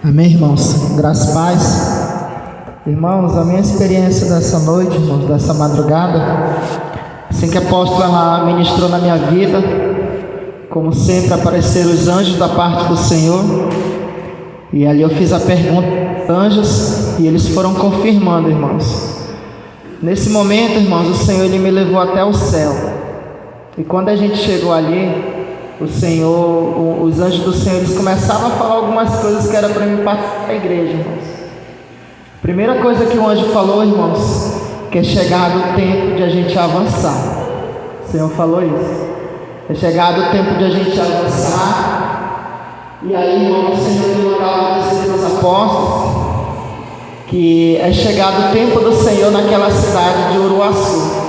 Amém, irmãos? Graças e paz. Irmãos, a minha experiência dessa noite, irmãos, dessa madrugada, assim que a apóstola ela ministrou na minha vida, como sempre apareceram os anjos da parte do Senhor, e ali eu fiz a pergunta aos anjos, e eles foram confirmando, irmãos. Nesse momento, irmãos, o Senhor ele me levou até o céu, e quando a gente chegou ali, os anjos do Senhor, eles começavam a falar algumas coisas que era para mim participar da igreja, irmãos. Primeira coisa que o anjo falou, irmãos, que é chegado o tempo de a gente avançar. O Senhor falou isso. É chegado o tempo de a gente avançar. E aí, irmãos, o Senhor me mandava dizer para os apóstolos que é chegado o tempo do Senhor naquela cidade de Uruaçu.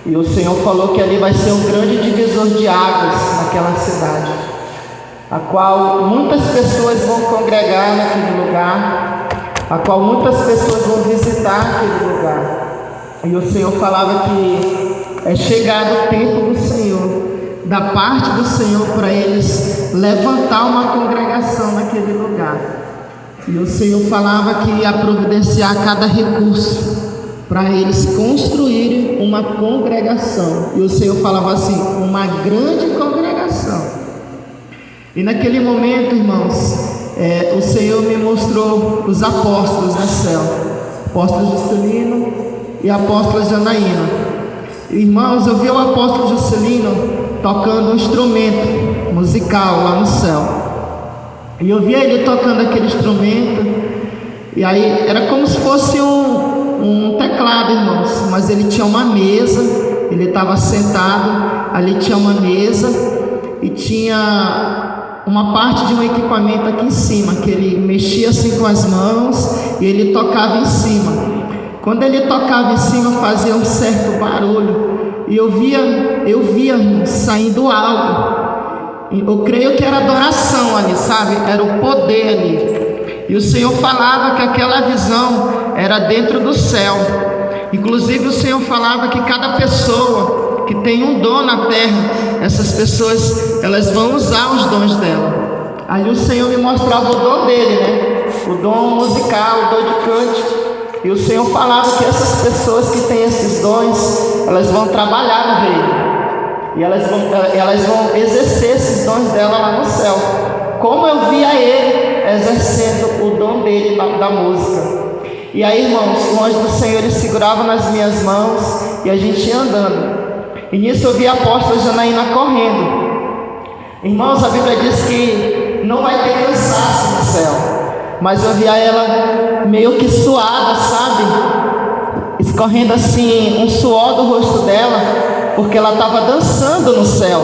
E o Senhor falou que ali vai ser um grande divisor de águas naquela cidade, a qual muitas pessoas vão congregar naquele lugar, a qual muitas pessoas vão visitar aquele lugar. E o Senhor falava que é chegado o tempo do Senhor, da parte do Senhor, para eles levantar uma congregação naquele lugar. E o Senhor falava que ia providenciar cada recurso para eles construírem uma congregação. E o Senhor falava assim, uma grande congregação. E naquele momento, irmãos, o Senhor me mostrou os apóstolos no céu, apóstolo Juscelino e apóstola Janaína. Irmãos, eu vi o apóstolo Juscelino tocando um instrumento musical lá no céu, e eu vi ele tocando aquele instrumento, e aí era como se fosse um teclado, irmãos, mas ele tinha uma mesa, ele estava sentado, ali tinha uma mesa e tinha uma parte de um equipamento aqui em cima, que ele mexia assim com as mãos e ele tocava em cima. Quando ele tocava em cima, fazia um certo barulho, e eu via saindo algo. Eu creio que era adoração ali, sabe? Era o poder ali. E o Senhor falava que aquela visão era dentro do céu. Inclusive o Senhor falava que cada pessoa que tem um dom na terra, essas pessoas, elas vão usar os dons dela. Aí o Senhor me mostrava o dom dele, né? O dom musical, o dom de cântico. E o Senhor falava que essas pessoas que têm esses dons, elas vão trabalhar no reino. E elas vão exercer esses dons dela lá no céu. Como eu via ele exercendo o dom dele da música. E aí, irmãos, o anjo do Senhor ele segurava nas minhas mãos e a gente ia andando. E nisso eu vi a apóstola Janaína correndo. Irmãos, a Bíblia diz que não vai ter cansaço no céu, mas eu via ela meio que suada, sabe? Escorrendo assim um suor do rosto dela, porque ela estava dançando no céu.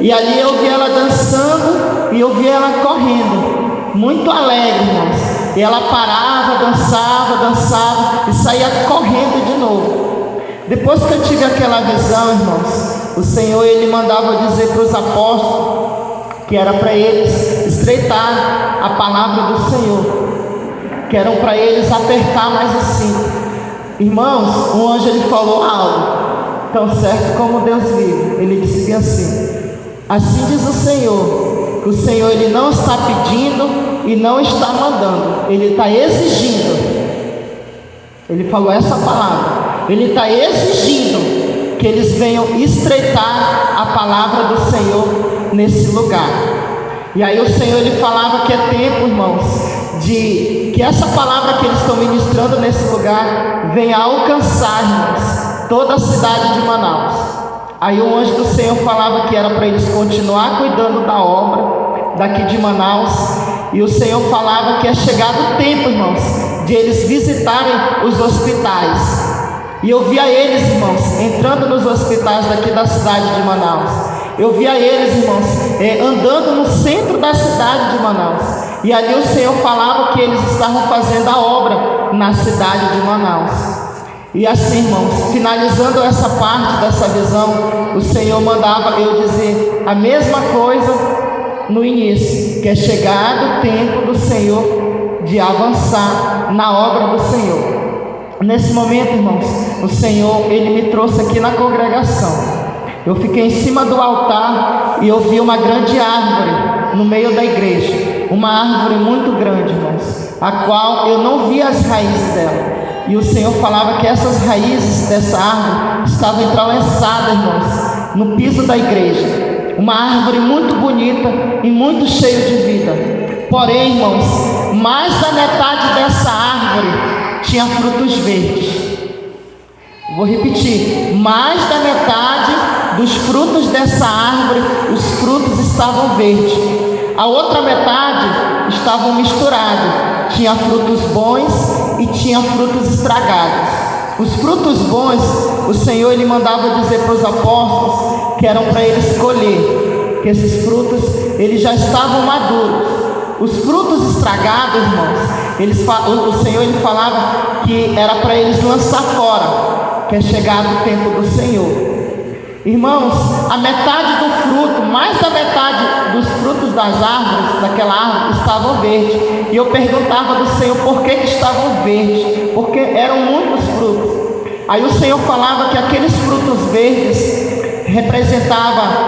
E ali eu vi ela dançando e eu vi ela correndo, muito alegre, irmãos. E ela parava, dançava e saía correndo de novo. Depois que eu tive aquela visão, irmãos, o Senhor ele mandava dizer para os apóstolos que era para eles estreitar a palavra do Senhor, que eram para eles apertar mais assim. Irmãos, um anjo ele falou algo tão certo como Deus vive. Ele disse assim: assim diz o Senhor, que o Senhor ele não está pedindo e não está mandando, ele está exigindo. Ele falou essa palavra, ele está exigindo que eles venham estreitar a palavra do Senhor nesse lugar. E aí o Senhor ele falava que é tempo, irmãos, de que essa palavra que eles estão ministrando nesse lugar venha alcançar, irmãos, toda a cidade de Manaus. Aí o anjo do Senhor falava que era para eles continuar cuidando da obra daqui de Manaus. E o Senhor falava que é chegado o tempo, irmãos, de eles visitarem os hospitais. E eu via eles, irmãos, entrando nos hospitais daqui da cidade de Manaus. Eu via eles, irmãos, andando no centro da cidade de Manaus. E ali o Senhor falava que eles estavam fazendo a obra na cidade de Manaus. E assim, irmãos, finalizando essa parte dessa visão, o Senhor mandava eu dizer a mesma coisa no início, que é chegado o tempo do Senhor de avançar na obra do Senhor. Nesse momento, irmãos, o Senhor ele me trouxe aqui na congregação. Eu fiquei em cima do altar e eu vi uma grande árvore no meio da igreja. uma árvore muito grande, irmãos, a qual eu não via as raízes dela. E o Senhor falava que essas raízes dessa árvore estavam entrelaçadas, irmãos, no piso da igreja. Uma árvore muito bonita e muito cheia de vida. Porém, irmãos, mais da metade dessa árvore tinha frutos verdes. Vou repetir, mais da metade dos frutos dessa árvore, os frutos estavam verdes. A outra metade estavam misturados. Tinha frutos bons e tinha frutos estragados. Os frutos bons, o Senhor ele mandava dizer para os apóstolos que eram para eles colher, que esses frutos eles já estavam maduros. Os frutos estragados, irmãos, o Senhor ele falava que era para eles lançar fora, que é chegado o tempo do Senhor. Irmãos, a metade do fruto, mais da metade dos frutos das árvores, daquela árvore, estavam verdes. E eu perguntava do Senhor por que estavam verdes, porque eram muitos frutos. Aí o Senhor falava que aqueles frutos verdes representavam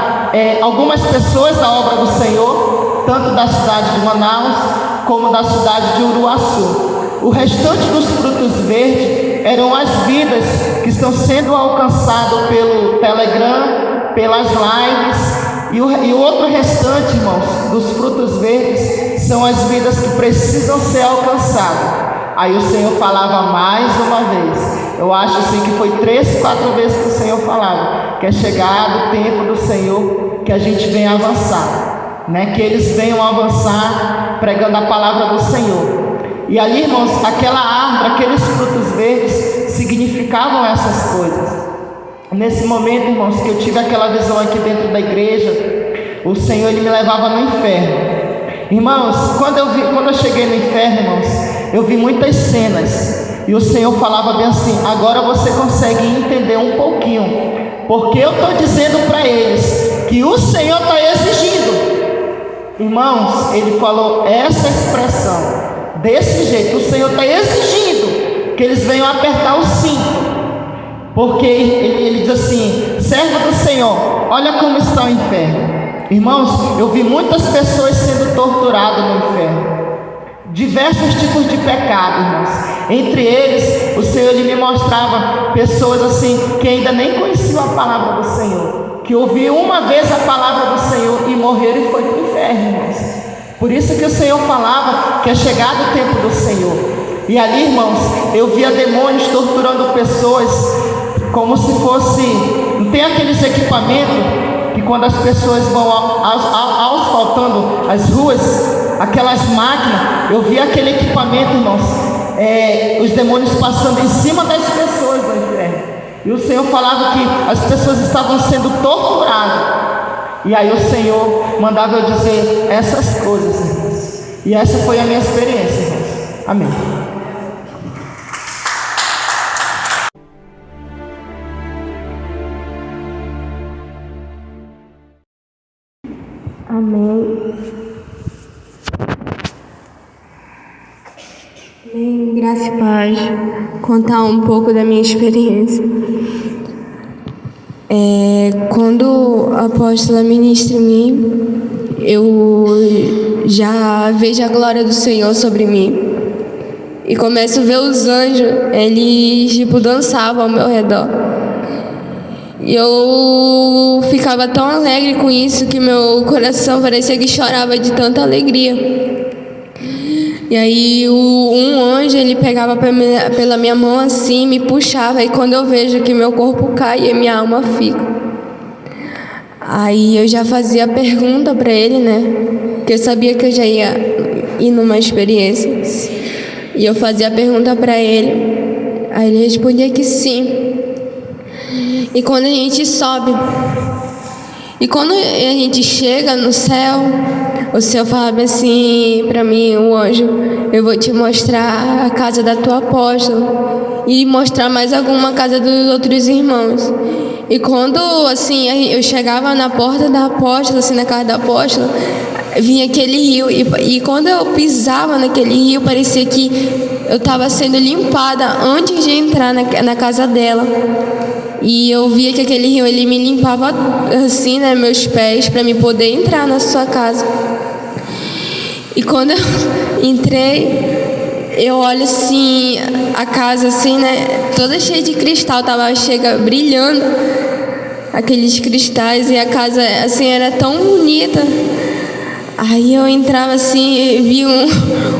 algumas pessoas da obra do Senhor, tanto da cidade de Manaus, como da cidade de Uruaçu. O restante dos frutos verdes eram as vidas que estão sendo alcançadas pelo Telegram, pelas lives, e o outro restante, irmãos, dos frutos verdes, são as vidas que precisam ser alcançadas. Aí o Senhor falava mais uma vez, eu acho assim que foi 3, 4 vezes que o Senhor falava, que é chegado o tempo do Senhor, que a gente venha avançar, né? Que eles venham avançar pregando a palavra do Senhor. E ali, irmãos, aquela árvore, aqueles frutos verdes significavam essas coisas. Nesse momento, irmãos, que eu tive aquela visão aqui dentro da igreja, o Senhor ele me levava no inferno. Irmãos, quando eu cheguei no inferno, irmãos, eu vi muitas cenas. E o Senhor falava bem assim: agora você consegue entender um pouquinho, porque eu estou dizendo para eles que o Senhor está exigindo. Irmãos, ele falou essa expressão desse jeito: o Senhor está exigindo que eles venham apertar o cinto, porque ele diz assim: servo do Senhor, olha como está o inferno. Irmãos, eu vi muitas pessoas sendo torturadas no inferno, diversos tipos de pecado, irmãos. Entre eles, o Senhor ele me mostrava pessoas assim que ainda nem conheciam a palavra do Senhor, que ouviram uma vez a palavra do Senhor e morreram e foi para o inferno, irmãos. Por isso que o Senhor falava que é chegado o tempo do Senhor. E ali, irmãos, eu via demônios torturando pessoas como se fosse... Não tem aqueles equipamentos que quando as pessoas vão asfaltando as ruas, aquelas máquinas, eu via aquele equipamento, irmãos, os demônios passando em cima das pessoas no inferno. E o Senhor falava que as pessoas estavam sendo torturadas. E aí o Senhor mandava eu dizer essas coisas, irmãos. E essa foi a minha experiência, irmãos. Amém. Amém. Amém. Graça e paz. Contar um pouco da minha experiência. Quando a apóstola ministra em mim, eu já vejo a glória do Senhor sobre mim. E começo a ver os anjos, eles tipo dançavam ao meu redor. E eu ficava tão alegre com isso que meu coração parecia que chorava de tanta alegria. E aí um anjo, ele pegava pela minha mão assim, me puxava. E quando eu vejo que meu corpo cai e minha alma fica. Aí eu já fazia pergunta para ele, né? Porque eu sabia que eu já ia ir numa experiência. E eu fazia pergunta para ele. Aí ele respondia que sim. E quando a gente sobe, e quando a gente chega no céu, o Senhor falava assim para mim, o anjo: eu vou te mostrar a casa da tua apóstola e mostrar mais alguma casa dos outros irmãos. E quando assim eu chegava na porta da apóstola, assim na casa da apóstola, vinha aquele rio, e quando eu pisava naquele rio, parecia que eu estava sendo limpada antes de entrar na casa dela. E eu via que aquele rio, ele me limpava assim, né, meus pés, para me poder entrar na sua casa. E quando eu entrei, eu olho assim, a casa assim, né, toda cheia de cristal, chega brilhando aqueles cristais, e a casa assim era tão bonita. Aí eu entrava assim, vi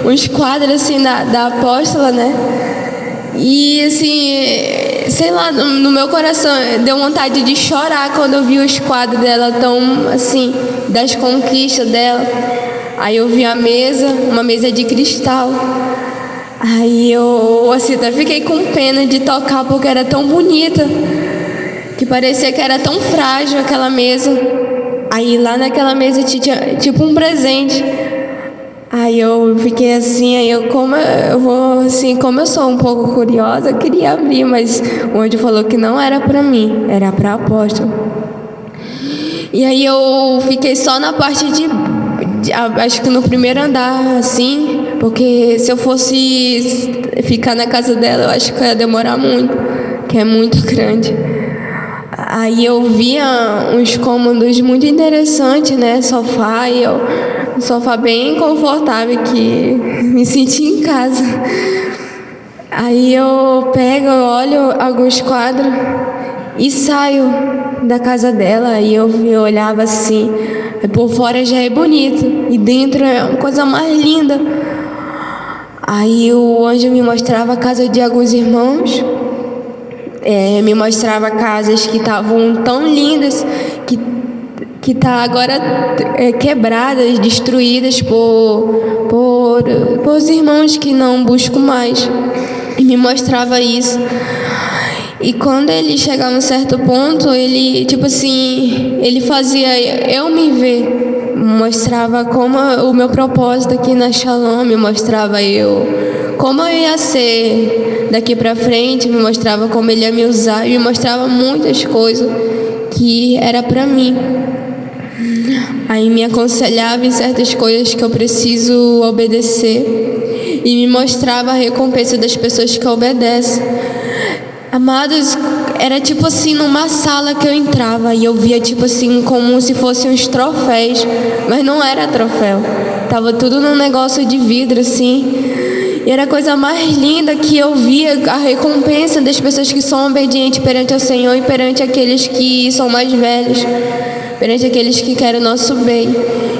uns quadros assim da apóstola, né? E assim, sei lá, no meu coração deu vontade de chorar quando eu vi os quadros dela tão assim, das conquistas dela. Aí eu vi uma mesa de cristal. Aí eu assim, até fiquei com pena de tocar porque era tão bonita, que parecia que era tão frágil aquela mesa. Aí lá naquela mesa tinha tipo um presente. Aí eu fiquei assim, como eu sou um pouco curiosa, eu queria abrir, mas o anjo falou que não era para mim, era para apóstolo. E aí eu fiquei só na parte acho que no primeiro andar, assim, porque se eu fosse ficar na casa dela, eu acho que ia demorar muito, que é muito grande. Aí eu via uns cômodos muito interessantes, né? Um sofá bem confortável, que me senti em casa. Aí eu olho alguns quadros e saio da casa dela. E eu olhava assim, por fora já é bonito e dentro é uma coisa mais linda. Aí o anjo me mostrava a casa de alguns irmãos. Me mostrava casas que estavam tão lindas que tá agora quebradas, destruídas por os irmãos que não buscam mais. E me mostrava isso. E quando ele chegava a um certo ponto, ele ele fazia eu me ver, mostrava como o meu propósito aqui na Shalom, me mostrava como eu ia ser daqui para frente, me mostrava como ele ia me usar, e me mostrava muitas coisas que era para mim. Aí me aconselhava em certas coisas que eu preciso obedecer, e me mostrava a recompensa das pessoas que obedecem. Amados, era tipo assim, numa sala que eu entrava e eu via tipo assim, como se fossem uns troféus, mas não era troféu, tava tudo num negócio de vidro assim. E era a coisa mais linda, que eu via a recompensa das pessoas que são obedientes perante ao Senhor e perante aqueles que são mais velhos, perante aqueles que querem o nosso bem.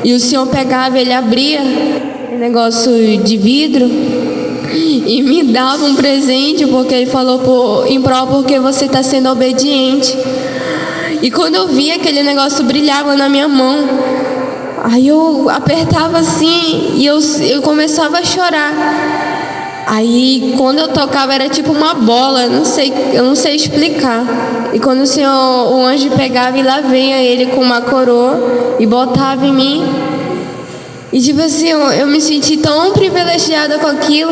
E o Senhor pegava, ele abria um negócio de vidro e me dava um presente, porque ele falou porque você está sendo obediente. E quando eu via aquele negócio brilhava na minha mão, aí eu apertava assim e eu começava a chorar. Aí quando eu tocava era tipo uma bola, eu não sei explicar. E quando o anjo pegava e lá vinha ele com uma coroa e botava em mim. E tipo assim, eu me senti tão privilegiada com aquilo.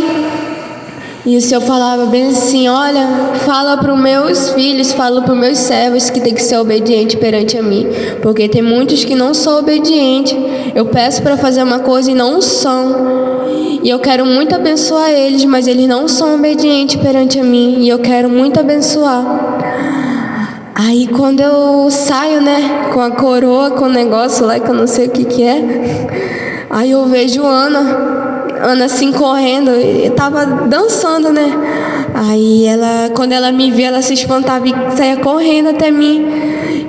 E o Senhor falava bem assim: olha, fala para os meus filhos, fala para os meus servos que tem que ser obediente perante a mim, porque tem muitos que não são obedientes. Eu peço para fazer uma coisa e não são. E eu quero muito abençoar eles, mas eles não são obedientes perante a mim, e eu quero muito abençoar. Aí quando eu saio, né, com a coroa, com o negócio lá, que eu não sei o que é, aí eu vejo Ana assim correndo, e tava dançando, né? Aí quando ela me via, ela se espantava e saía correndo até mim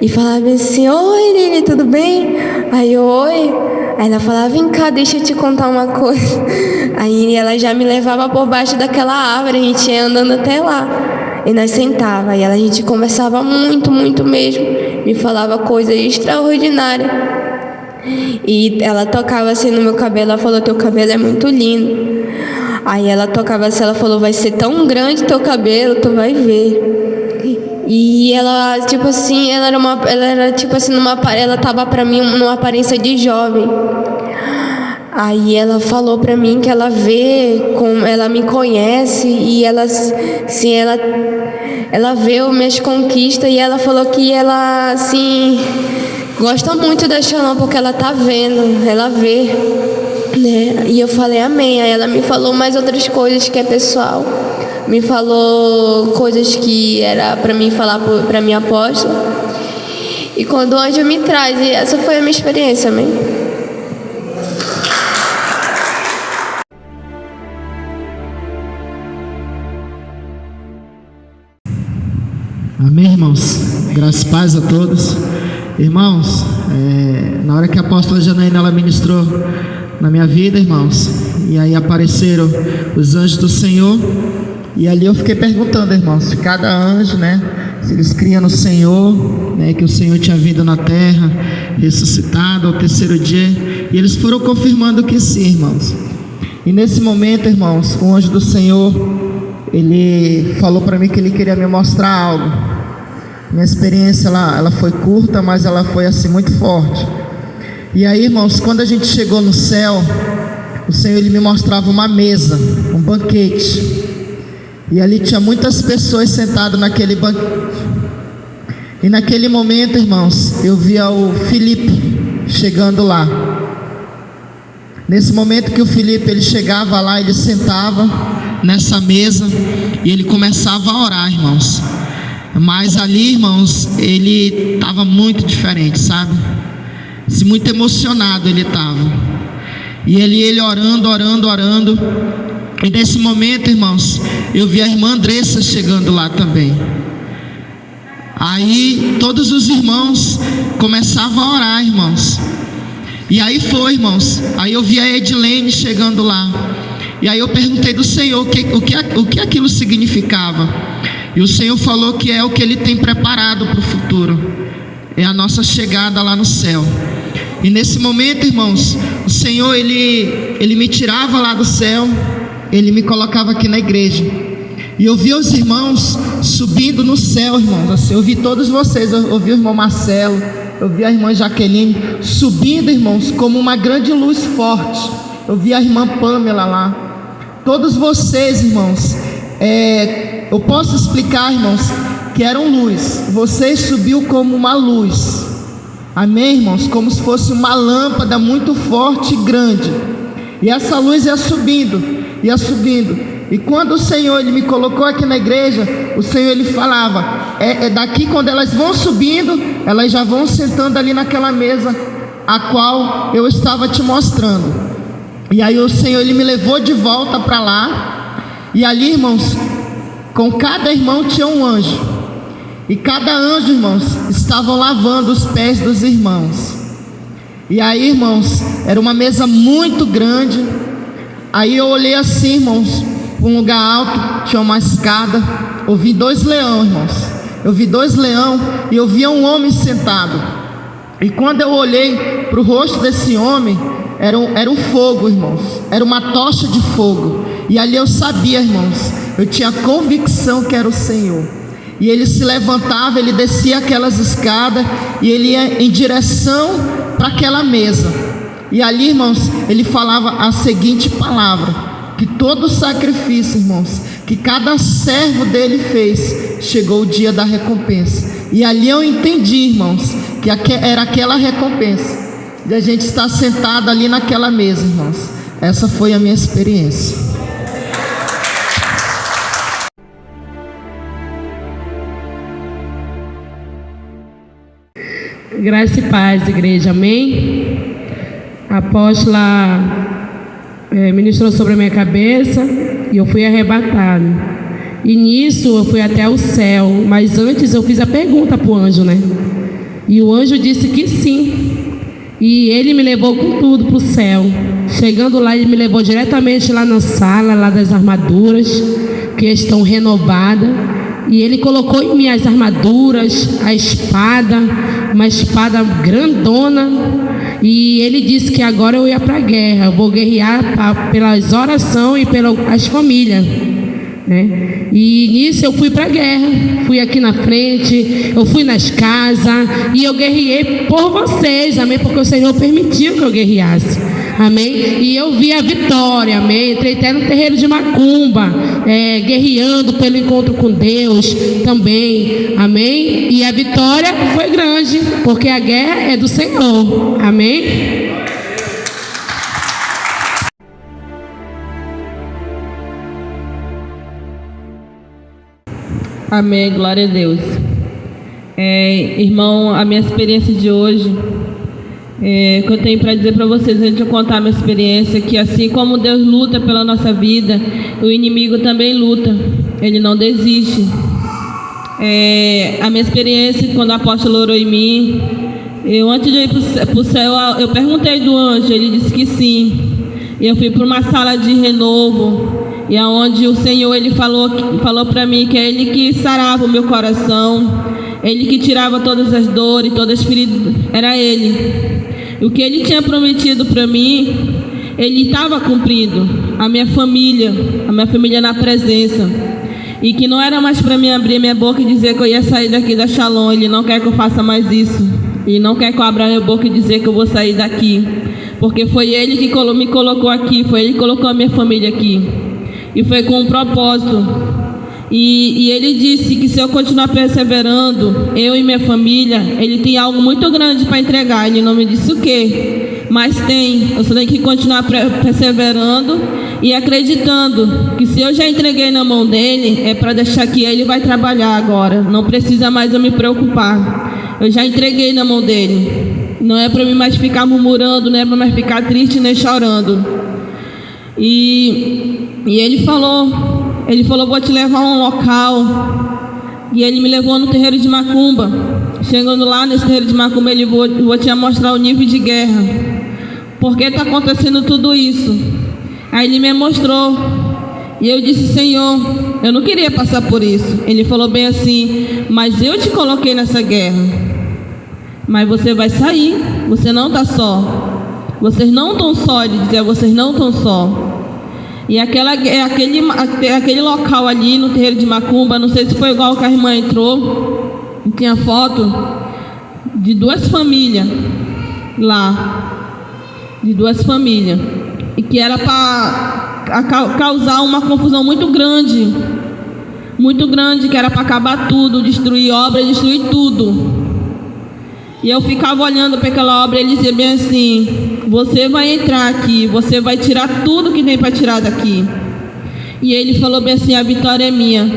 e falava assim: oi, Lili, tudo bem? Aí oi. Aí ela falava: vem cá, deixa eu te contar uma coisa. Aí ela já me levava por baixo daquela árvore, a gente ia andando até lá. E nós sentava, e a gente conversava muito, muito mesmo. Me falava coisas extraordinárias. E ela tocava assim no meu cabelo, ela falou: teu cabelo é muito lindo. Aí ela tocava assim, ela falou: vai ser tão grande teu cabelo, tu vai ver. E ela, tipo assim, ela era tipo assim, ela tava pra mim numa aparência de jovem. Aí ela falou pra mim que ela vê, como ela me conhece, e ela vê as minhas conquistas, e ela falou que ela, assim, gosta muito da Shalom porque ela tá vendo, ela vê, né? E eu falei amém. Aí ela me falou mais outras coisas que é pessoal. Me falou coisas que era pra mim falar pra minha apóstola. E quando o anjo me traz, e essa foi a minha experiência, amém? Amém, irmãos? Graças e paz a todos. Irmãos, na hora que a apóstola Janaína ela ministrou na minha vida, irmãos, e aí apareceram os anjos do Senhor, e ali eu fiquei perguntando, irmãos, de cada anjo, né, se eles criam no Senhor, né, que o Senhor tinha vindo na terra, ressuscitado ao terceiro dia, e eles foram confirmando que sim, irmãos. E nesse momento, irmãos, o anjo do Senhor, ele falou para mim que ele queria me mostrar algo. Minha experiência ela foi curta, mas ela foi assim muito forte. E aí, irmãos, quando a gente chegou no céu, o Senhor ele me mostrava uma mesa, um banquete. E ali tinha muitas pessoas sentadas naquele banquete. E naquele momento, irmãos, eu via o Felipe chegando lá. Nesse momento que o Felipe ele chegava lá, ele sentava nessa mesa e ele começava a orar, irmãos. Mas ali, irmãos, ele estava muito diferente, sabe? Muito emocionado ele estava. E ele orando. E nesse momento, irmãos, eu vi a irmã Andressa chegando lá também. Aí todos os irmãos começavam a orar, irmãos. E aí foi, irmãos. Aí eu vi a Edilene chegando lá. E aí eu perguntei do Senhor o que aquilo significava. E o Senhor falou que é o que Ele tem preparado para o futuro. É a nossa chegada lá no céu. E nesse momento, irmãos, o Senhor Ele me tirava lá do céu, Ele me colocava aqui na igreja. E eu vi os irmãos subindo no céu, irmãos. Assim, eu vi todos vocês, eu vi o irmão Marcelo, eu vi a irmã Jaqueline subindo, irmãos, como uma grande luz forte. Eu vi a irmã Pamela lá. Todos vocês, irmãos, eu posso explicar, irmãos, que eram luz. Vocês subiu como uma luz. Amém, irmãos? Como se fosse uma lâmpada muito forte e grande. E essa luz ia subindo. E quando o Senhor ele me colocou aqui na igreja, o Senhor ele falava, daqui quando elas vão subindo, elas já vão sentando ali naquela mesa a qual eu estava te mostrando. E aí o Senhor ele me levou de volta para lá. E ali, irmãos, com cada irmão tinha um anjo. E cada anjo, irmãos, estavam lavando os pés dos irmãos. E aí, irmãos, era uma mesa muito grande. Aí eu olhei assim, irmãos, para um lugar alto, tinha uma escada. Eu vi 2 leões, irmãos. Eu vi 2 leões e eu via um homem sentado. E quando eu olhei para o rosto desse homem, era um fogo, irmãos. Era uma tocha de fogo. E ali eu sabia, irmãos, eu tinha convicção que era o Senhor. E ele se levantava, ele descia aquelas escadas e ele ia em direção para aquela mesa. E ali, irmãos, ele falava a seguinte palavra: que todo sacrifício, irmãos, que cada servo dele fez, chegou o dia da recompensa. E ali eu entendi, irmãos, que era aquela recompensa de a gente estar sentado ali naquela mesa, irmãos. Essa foi a minha experiência. Graça e paz, igreja, amém? A apóstola ministrou sobre a minha cabeça e eu fui arrebatado. E nisso eu fui até o céu, mas antes eu fiz a pergunta para o anjo, né? E o anjo disse que sim. E ele me levou com tudo para o céu. Chegando lá, ele me levou diretamente lá na sala, lá das armaduras, que estão renovadas. E ele colocou em mim as armaduras, a espada, uma espada grandona. E ele disse que agora eu ia para a guerra. Eu vou guerrear pelas orações e pelas famílias, né? E nisso eu fui para a guerra. Fui aqui na frente, eu fui nas casas e eu guerreei por vocês, amém? Porque o Senhor permitiu que eu guerreasse, amém? E eu vi a vitória, amém? Entrei até no terreiro de macumba, guerreando pelo encontro com Deus também, amém? E a vitória foi grande, porque a guerra é do Senhor, amém? Amém, glória a Deus. Irmão, a minha experiência de hoje, que eu tenho para dizer para vocês, antes de eu contar a minha experiência, que assim como Deus luta pela nossa vida, o inimigo também luta, ele não desiste. A minha experiência quando o apóstolo orou em mim, antes de eu ir para o céu, eu perguntei do anjo, ele disse que sim. E eu fui para uma sala de renovo, e aonde o Senhor ele falou para mim que é Ele que sarava o meu coração, Ele que tirava todas as dores, todas as feridas, era Ele. O que Ele tinha prometido para mim, Ele estava cumprindo. A minha família na presença. E que não era mais para mim abrir minha boca e dizer que eu ia sair daqui da Shalom. Ele não quer que eu faça mais isso. Ele não quer que eu abra minha boca e dizer que eu vou sair daqui. Porque foi Ele que me colocou aqui, foi Ele que colocou a minha família aqui. E foi com um propósito. E Ele disse que se eu continuar perseverando, eu e minha família, Ele tem algo muito grande para entregar. Ele não me disse o quê, mas tem. Eu só tenho que continuar perseverando e acreditando que se eu já entreguei na mão dEle, é para deixar que Ele vai trabalhar agora. Não precisa mais eu me preocupar. Eu já entreguei na mão dEle. Não é para mim mais ficar murmurando, não é para mais ficar triste nem chorando. E Ele falou, vou te levar a um local. E Ele me levou no terreiro de Macumba. Chegando lá nesse terreiro de Macumba, Ele vou te mostrar o nível de guerra. Por que está acontecendo tudo isso? Aí Ele me mostrou. E eu disse, Senhor, eu não queria passar por isso. Ele falou bem assim, mas eu te coloquei nessa guerra. Mas você vai sair, você não está só. Vocês não estão só, ele dizia, vocês não estão só. E aquele local ali no terreiro de Macumba, não sei se foi igual que a irmã entrou, tinha foto de 2 famílias lá, de 2 famílias, e que era para causar uma confusão muito grande, que era para acabar tudo, destruir obra, destruir tudo. E eu ficava olhando para aquela obra e ele dizia bem assim, você vai entrar aqui, você vai tirar tudo que tem para tirar daqui. E ele falou bem assim, a vitória é minha,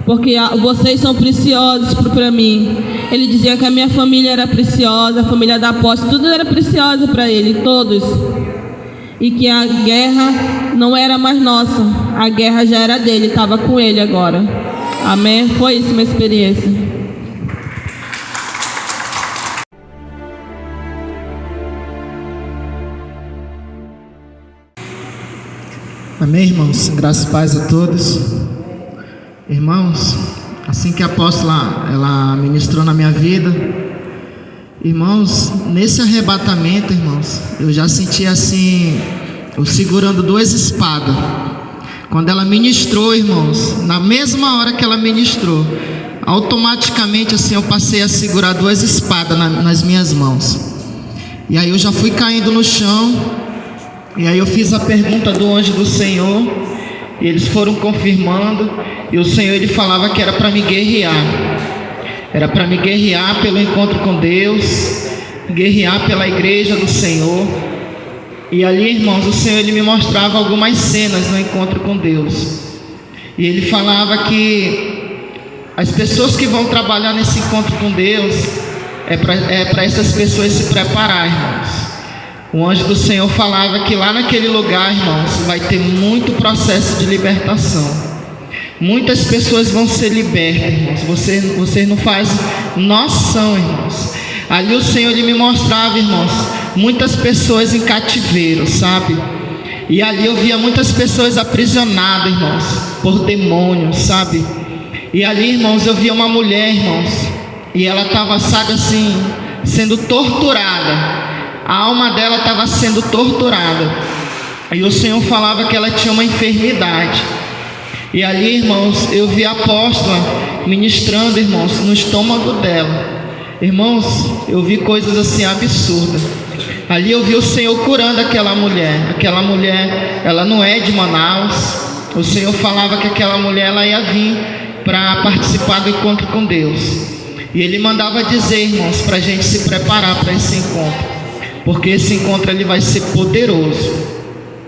porque vocês são preciosos para mim. Ele dizia que a minha família era preciosa, a família da apóstolo, tudo era precioso para ele, todos. E que a guerra não era mais nossa, a guerra já era dele, estava com ele agora. Amém? Foi isso minha experiência. Amém, irmãos? Graças e paz a todos. Irmãos, assim que a apóstola ela ministrou na minha vida, irmãos, nesse arrebatamento, irmãos, eu já senti assim, eu segurando 2 espadas. Quando ela ministrou, irmãos, na mesma hora que ela ministrou, automaticamente assim eu passei a segurar 2 espadas nas minhas mãos. E aí eu já fui caindo no chão. E aí eu fiz a pergunta do anjo do Senhor, e eles foram confirmando, e o Senhor ele falava que era para me guerrear. Era para me guerrear pelo encontro com Deus, guerrear pela igreja do Senhor. E ali, irmãos, o Senhor ele me mostrava algumas cenas no encontro com Deus. E ele falava que as pessoas que vão trabalhar nesse encontro com Deus, é para essas pessoas se preparar, irmãos. O anjo do Senhor falava que lá naquele lugar, irmãos, vai ter muito processo de libertação. Muitas pessoas vão ser libertas, irmãos. Vocês não fazem noção, irmãos. Ali o Senhor ele me mostrava, irmãos, muitas pessoas em cativeiro, sabe? E ali eu via muitas pessoas aprisionadas, irmãos, por demônios, sabe? E ali, irmãos, eu via uma mulher, irmãos, e ela estava, sabe assim, sendo torturada. A alma dela estava sendo torturada. E o Senhor falava que ela tinha uma enfermidade. E ali, irmãos, eu vi a apóstola ministrando, irmãos, no estômago dela. Irmãos, eu vi coisas assim absurdas. Ali eu vi o Senhor curando aquela mulher. Aquela mulher, ela não é de Manaus. O Senhor falava que aquela mulher ela ia vir para participar do encontro com Deus. E Ele mandava dizer, irmãos, para a gente se preparar para esse encontro. Porque esse encontro ele vai ser poderoso.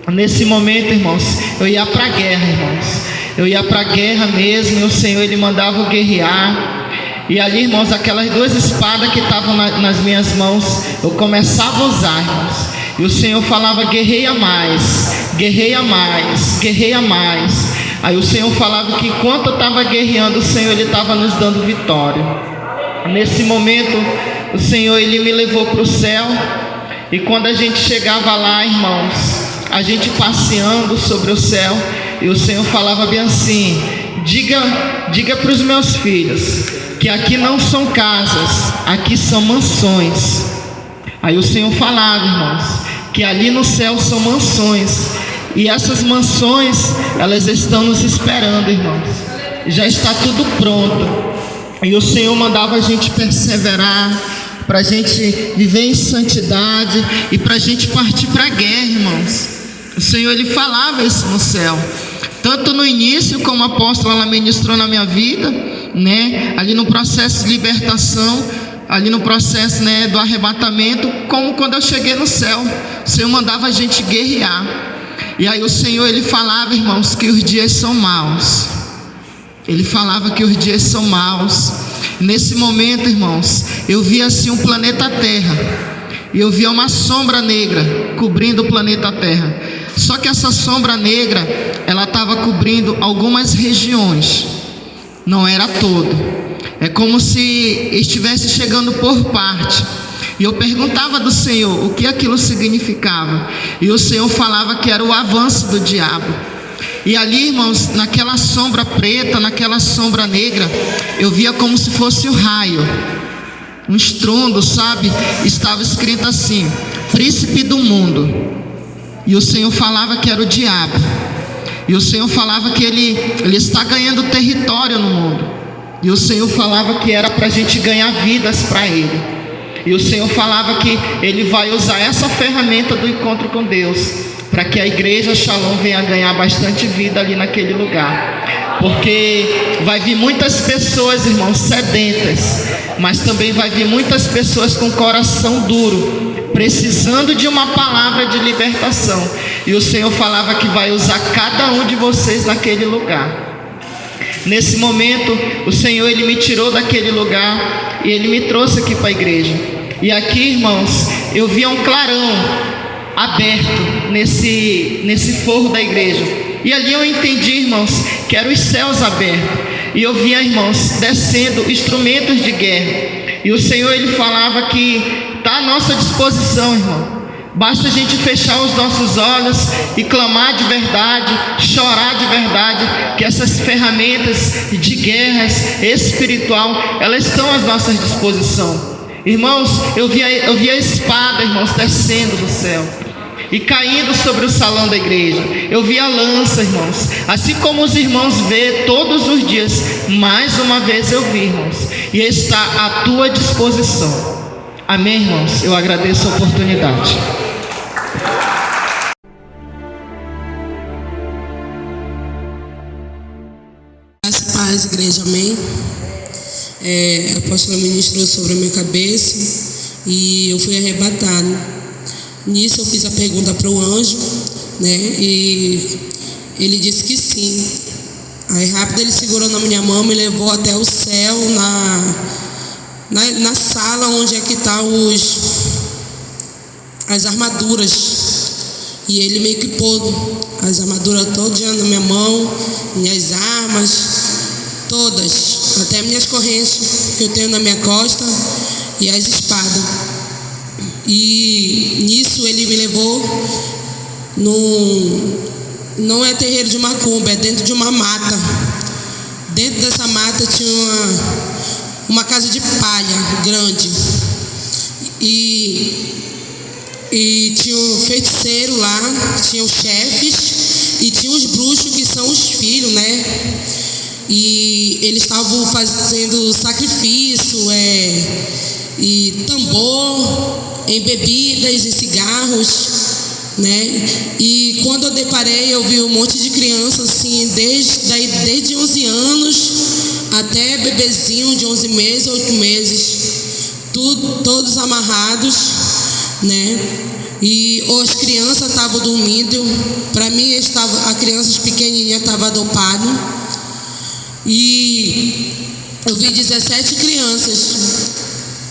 Nesse momento, irmãos, eu ia para a guerra, irmãos. Eu ia para a guerra mesmo, e o Senhor ele mandava eu guerrear. E ali, irmãos, aquelas 2 espadas que estavam nas minhas mãos, eu começava a usar, irmãos. E o Senhor falava, guerreia mais, guerreia mais, guerreia mais. Aí o Senhor falava que enquanto eu estava guerreando, o Senhor Ele estava nos dando vitória. Nesse momento, o Senhor Ele me levou para o céu. E quando a gente chegava lá, irmãos, a gente passeando sobre o céu, e o Senhor falava bem assim: diga para os meus filhos que aqui não são casas, aqui são mansões. Aí o Senhor falava, irmãos, que ali no céu são mansões, e essas mansões, elas estão nos esperando, irmãos. Já está tudo pronto. E o Senhor mandava a gente perseverar, para a gente viver em santidade e para a gente partir para a guerra, irmãos. O Senhor Ele falava isso no céu, tanto no início, como a apóstola ela ministrou na minha vida, né? Ali no processo de libertação, ali no processo, né, do arrebatamento, como quando eu cheguei no céu. O Senhor mandava a gente guerrear. E aí o Senhor Ele falava, irmãos, que os dias são maus. Ele falava que os dias são maus. Nesse momento, irmãos, eu via assim um planeta Terra, e eu via uma sombra negra cobrindo o planeta Terra. Só que essa sombra negra, ela estava cobrindo algumas regiões, não era todo. É como se estivesse chegando por parte. E eu perguntava do Senhor o que aquilo significava, e o Senhor falava que era o avanço do diabo. E ali, irmãos, naquela sombra preta, naquela sombra negra, eu via como se fosse um raio, um estrondo, sabe? Estava escrito assim: príncipe do mundo. E o Senhor falava que era o diabo. E o Senhor falava que ele está ganhando território no mundo. E o Senhor falava que era para a gente ganhar vidas para Ele. E o Senhor falava que Ele vai usar essa ferramenta do encontro com Deus, para que a igreja Shalom venha ganhar bastante vida ali naquele lugar. Porque vai vir muitas pessoas, irmãos, sedentas, mas também vai vir muitas pessoas com coração duro, precisando de uma palavra de libertação. E o Senhor falava que vai usar cada um de vocês naquele lugar. Nesse momento, o Senhor Ele me tirou daquele lugar e Ele me trouxe aqui para a igreja. E aqui, irmãos, eu via um clarão aberto nesse forro da igreja. E ali eu entendi, irmãos, que eram os céus abertos. E eu via, irmãos, descendo instrumentos de guerra. E o Senhor Ele falava que está à nossa disposição, irmão. Basta a gente fechar os nossos olhos e clamar de verdade, chorar de verdade, que essas ferramentas de guerras espiritual, elas estão à nossa disposição. Irmãos, eu via a espada, irmãos, descendo do céu e caindo sobre o salão da igreja. Eu vi a lança, irmãos, assim como os irmãos vê todos os dias. Mais uma vez eu vi, irmãos, e está à tua disposição. Amém, irmãos? Eu agradeço a oportunidade. Paz, igreja, amém. A apóstola ministrou sobre a minha cabeça e eu fui arrebatado. Nisso eu fiz a pergunta para o anjo, né? E ele disse que sim. Aí rápido ele segurou na minha mão, me levou até o céu, na sala onde é que tá as armaduras. E ele me equipou as armaduras todas na minha mão, minhas armas, todas, até minhas correntes que eu tenho na minha costa e as espadas. E nisso ele me levou não é terreiro de macumba, é dentro de uma mata. Dentro dessa mata tinha uma casa de palha grande. E tinha um feiticeiro lá, tinha os chefes e tinha os bruxos que são os filhos, né? E eles estavam fazendo sacrifício, e tambor em bebidas e cigarros, né? E quando eu deparei, eu vi um monte de crianças assim, desde 11 anos até bebezinho de 11 meses, 8 meses, todos amarrados, né? E as crianças estavam dormindo. Para mim, a criança pequenininha estava dopada. E eu vi 17 crianças.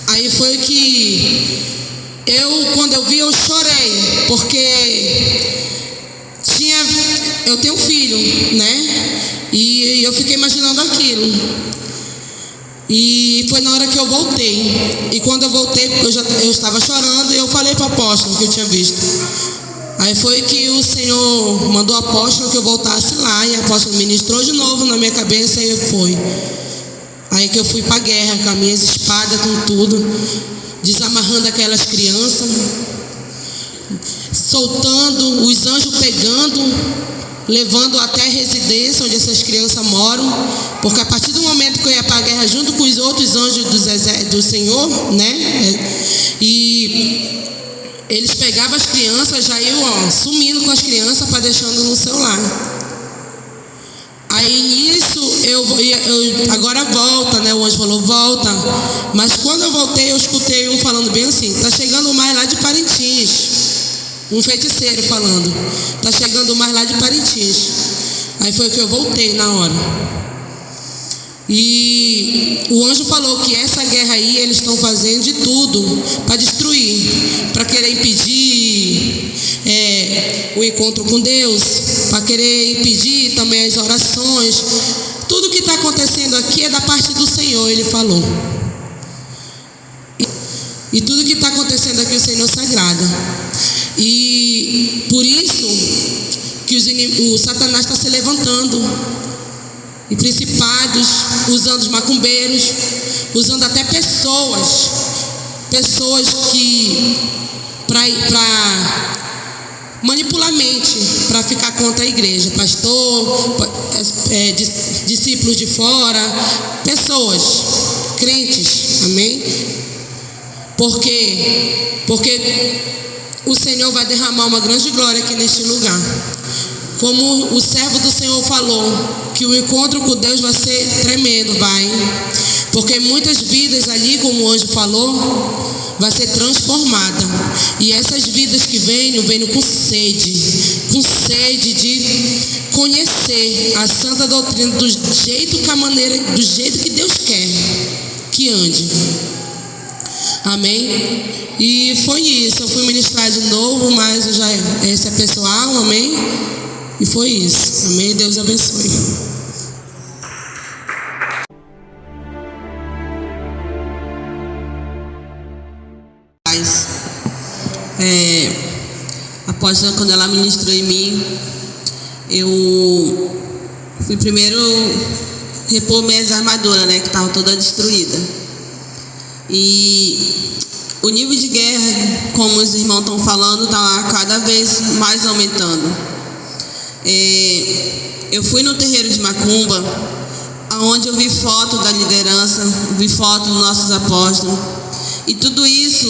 Aí foi que quando eu vi, eu chorei, porque eu tenho um filho, né? E eu fiquei imaginando aquilo. E foi na hora que eu voltei. E quando eu voltei, eu estava chorando e eu falei para o apóstolo que eu tinha visto. Aí foi que o Senhor mandou o apóstolo que eu voltasse lá. E o apóstolo ministrou de novo na minha cabeça e foi. Aí que eu fui para a guerra com as minhas espadas, com tudo, desamarrando aquelas crianças, soltando, os anjos pegando, levando até a residência onde essas crianças moram, porque a partir do momento que eu ia para a guerra junto com os outros anjos do Senhor, né? E eles pegavam as crianças, já iam sumindo com as crianças para deixando no seu lar. Aí nisso, eu agora volta, né? O anjo falou, volta. Mas quando eu voltei, eu escutei um falando bem assim, tá chegando mais lá de Parintins. Um feiticeiro falando, tá chegando mais lá de Parintins. Aí foi que eu voltei na hora. E o anjo falou que essa guerra aí, eles estão fazendo de tudo para destruir, para querer impedir o encontro com Deus, para querer impedir também as orações. Tudo que está acontecendo aqui é da parte do Senhor, ele falou. E tudo que está acontecendo aqui o Senhor se agrada. E por isso que o Satanás está se levantando. E principados, usando os macumbeiros, usando até pessoas que para manipular a mente, para ficar contra a igreja, pastor, discípulos de fora, pessoas, crentes, amém? Por quê? Porque o Senhor vai derramar uma grande glória aqui neste lugar. Como o servo do Senhor falou, que o encontro com Deus vai ser tremendo, vai. Porque muitas vidas ali, como o anjo falou, vai ser transformada. E essas vidas que venham com sede de conhecer a santa doutrina do jeito que Deus quer que ande. Amém? E foi isso, eu fui ministrar de novo, mas essa é pessoal, amém? E foi isso. Amém? Deus abençoe. Após quando ela ministrou em mim, eu fui primeiro repor minhas armaduras, né, que estavam toda destruída. E o nível de guerra, como os irmãos estão falando, está cada vez mais aumentando. Eu fui no terreiro de Macumba, onde eu vi foto da liderança, vi foto dos nossos apóstolos, e tudo isso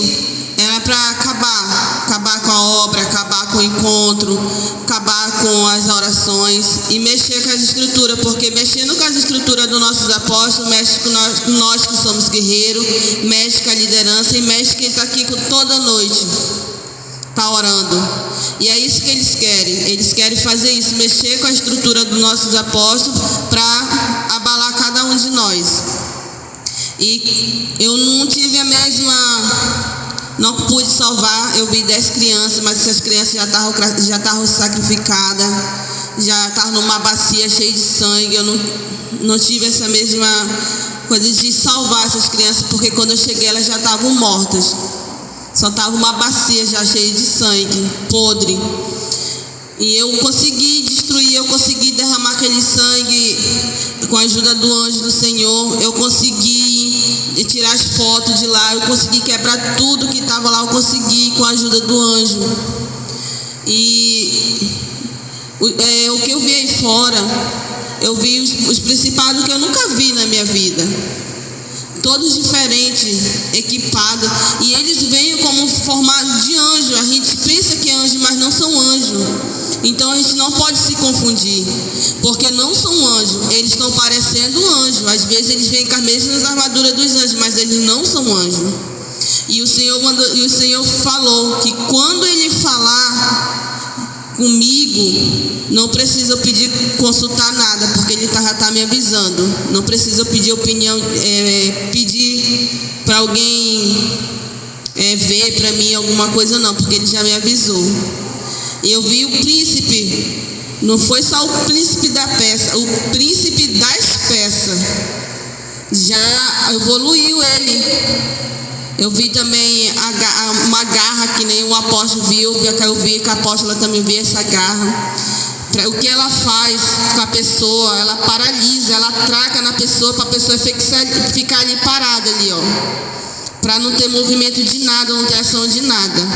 era para acabar com a obra, acabar com o encontro, acabar com as orações e mexer com as estruturas, porque mexendo com as estruturas dos nossos apóstolos, mexe com nós que somos guerreiros, mexe com a liderança e mexe quem está aqui toda noite, está orando. E é isso que eles querem fazer isso, mexer com a estrutura dos nossos apóstolos para abalar cada um de nós. E eu não tive a mesma, não pude salvar, eu vi 10 crianças, mas essas crianças já estavam sacrificadas, já estavam numa bacia cheia de sangue. Eu não tive essa mesma coisa de salvar essas crianças, porque quando eu cheguei elas já estavam mortas. Só estava uma bacia já cheia de sangue, podre. E eu consegui destruir, eu consegui derramar aquele sangue com a ajuda do anjo do Senhor. Eu consegui tirar as fotos de lá, eu consegui quebrar tudo que estava lá, eu consegui com a ajuda do anjo. E o que eu vi aí fora, eu vi os principados que eu nunca vi na minha vida. Todos diferentes, equipados, e eles vêm como formato de anjo. A gente pensa que é anjo, mas não são anjos. Então a gente não pode se confundir, porque não são anjos, eles estão parecendo anjo. Às vezes eles vêm com as mesmas armaduras dos anjos, mas eles não são anjos. E o Senhor falou que quando Ele falar comigo, não precisa eu pedir, consultar nada, porque Ele já está me avisando. Não precisa eu pedir opinião, pedir para alguém ver para mim alguma coisa, não, porque Ele já me avisou. Eu vi o príncipe Não foi só o príncipe da peça, o príncipe das peças. Já evoluiu ele. Eu vi também uma garra que nem o apóstolo viu, eu vi que a apóstola também viu essa garra. O que ela faz com a pessoa, ela paralisa, ela traga na pessoa para a pessoa ficar ali parada ali, ó, para não ter movimento de nada, não ter ação de nada.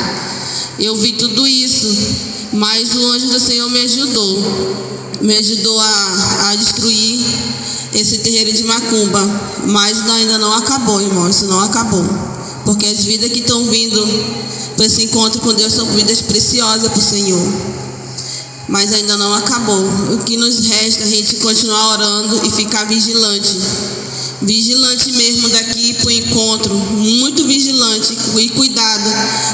Eu vi tudo isso, mas o anjo do Senhor me ajudou a destruir esse terreiro de macumba, mas ainda não acabou, irmão, isso não acabou, porque as vidas que estão vindo para esse encontro com Deus são vidas preciosas para o Senhor. Mas ainda não acabou. O que nos resta é a gente continuar orando e ficar vigilante. Vigilante mesmo daqui para o encontro. Muito vigilante e cuidado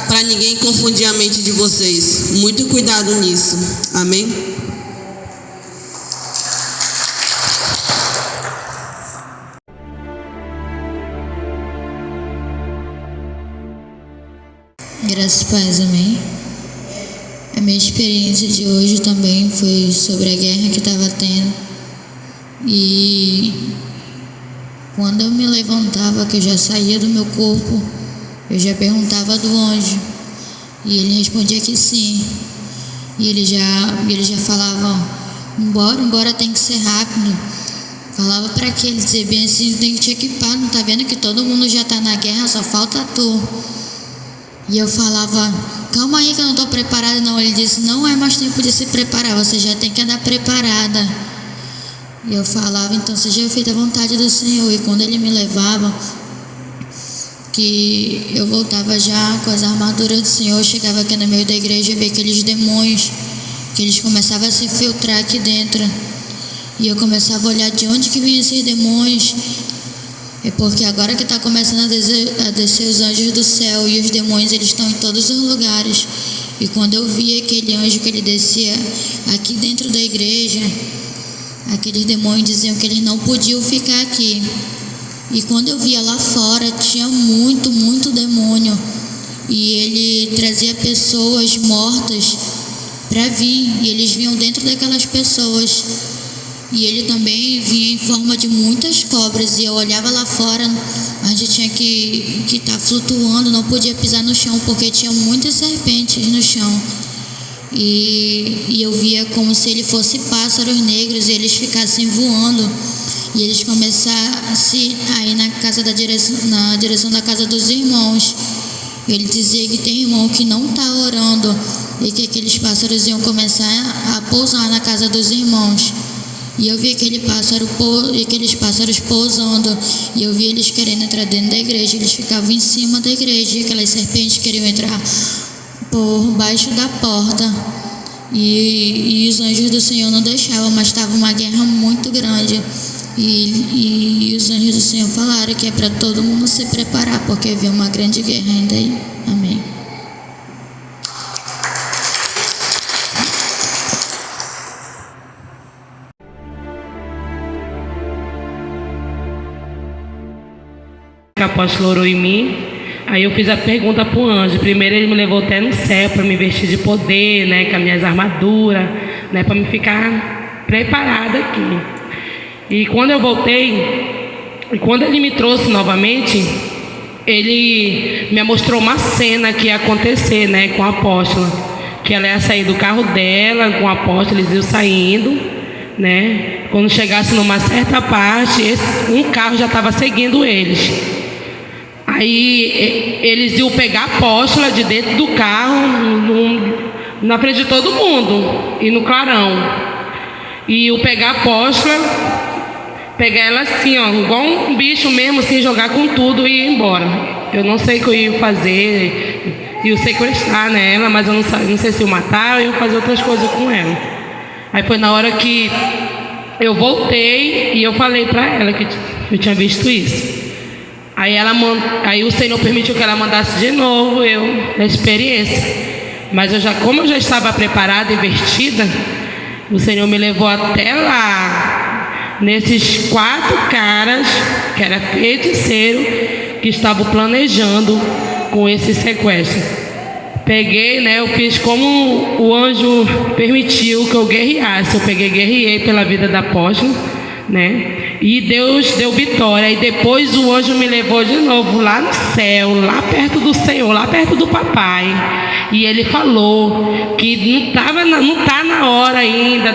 para ninguém confundir a mente de vocês. Muito cuidado nisso. Amém? Graças a Deus, amém. A minha experiência de hoje também foi sobre a guerra que estava tendo. E quando eu me levantava, que eu já saía do meu corpo, eu já perguntava do anjo. E ele respondia que sim. E ele já falava, embora tem que ser rápido. Falava para que ele dizia bem assim, tem que te equipar, não tá vendo que todo mundo já tá na guerra, só falta tu. E eu falava, calma aí que eu não estou preparada não. Ele disse, não é mais tempo de se preparar, você já tem que andar preparada. E eu falava, então seja feita a vontade do Senhor. E quando ele me levava, que eu voltava já com as armaduras do Senhor, eu chegava aqui no meio da igreja e via aqueles demônios, que eles começavam a se infiltrar aqui dentro. E eu começava a olhar de onde que vinham esses demônios. É porque agora que está começando a descer os anjos do céu, e os demônios eles estão em todos os lugares. E quando eu via aquele anjo que ele descia aqui dentro da igreja, aqueles demônios diziam que eles não podiam ficar aqui. E quando eu via lá fora, tinha muito demônio. E ele trazia pessoas mortas para vir, e eles vinham dentro daquelas pessoas. E ele também vinha em forma de muitas cobras. E eu olhava lá fora, a gente tinha que estar flutuando, não podia pisar no chão, porque tinha muitas serpentes no chão. E eu via como se ele fosse pássaros negros, e eles ficassem voando. E eles começassem a ir na direção da casa dos irmãos. Ele dizia que tem irmão que não está orando, e que aqueles pássaros iam começar a pousar na casa dos irmãos. E eu vi aqueles pássaros pousando, e eu vi eles querendo entrar dentro da igreja. Eles ficavam em cima da igreja, e aquelas serpentes queriam entrar por baixo da porta. E os anjos do Senhor não deixavam, mas estava uma guerra muito grande. E os anjos do Senhor falaram que é para todo mundo se preparar, porque havia uma grande guerra ainda aí. Amém. O apóstolo orou em mim, aí eu fiz a pergunta para o anjo. Primeiro ele me levou até no céu para me vestir de poder, né, com as minhas armaduras, né, para me ficar preparada aqui. E quando eu voltei, e quando ele me trouxe novamente, ele me mostrou uma cena que ia acontecer, né, com a apóstola, que ela ia sair do carro dela com o apóstolo, eles iam saindo, né, quando chegasse numa certa parte, um carro já estava seguindo eles. Aí eles iam pegar a apóstola de dentro do carro, na frente de todo mundo, e no clarão. E iam pegar a apóstola, pegar ela assim, ó, igual um bicho mesmo, assim, jogar com tudo e ir embora. Eu não sei o que eu ia fazer, ia sequestrar ela, mas eu não sei se eu matar ou eu ia fazer outras coisas com ela. Aí foi na hora que eu voltei e eu falei para ela que eu tinha visto isso. Aí o Senhor permitiu que ela mandasse de novo na experiência. Mas como eu já estava preparada e vestida, o Senhor me levou até lá, nesses 4 caras, que era feiticeiro, que estavam planejando com esse sequestro. peguei, né, eu fiz como o anjo permitiu que eu guerreasse. Eu guerreei pela vida da apóstola, né? E Deus deu vitória. E depois o anjo me levou de novo lá no céu, lá perto do Senhor, lá perto do papai. E ele falou que não tá na hora ainda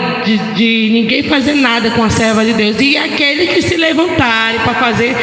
de ninguém fazer nada com a serva de Deus. E aqueles que se levantarem para fazer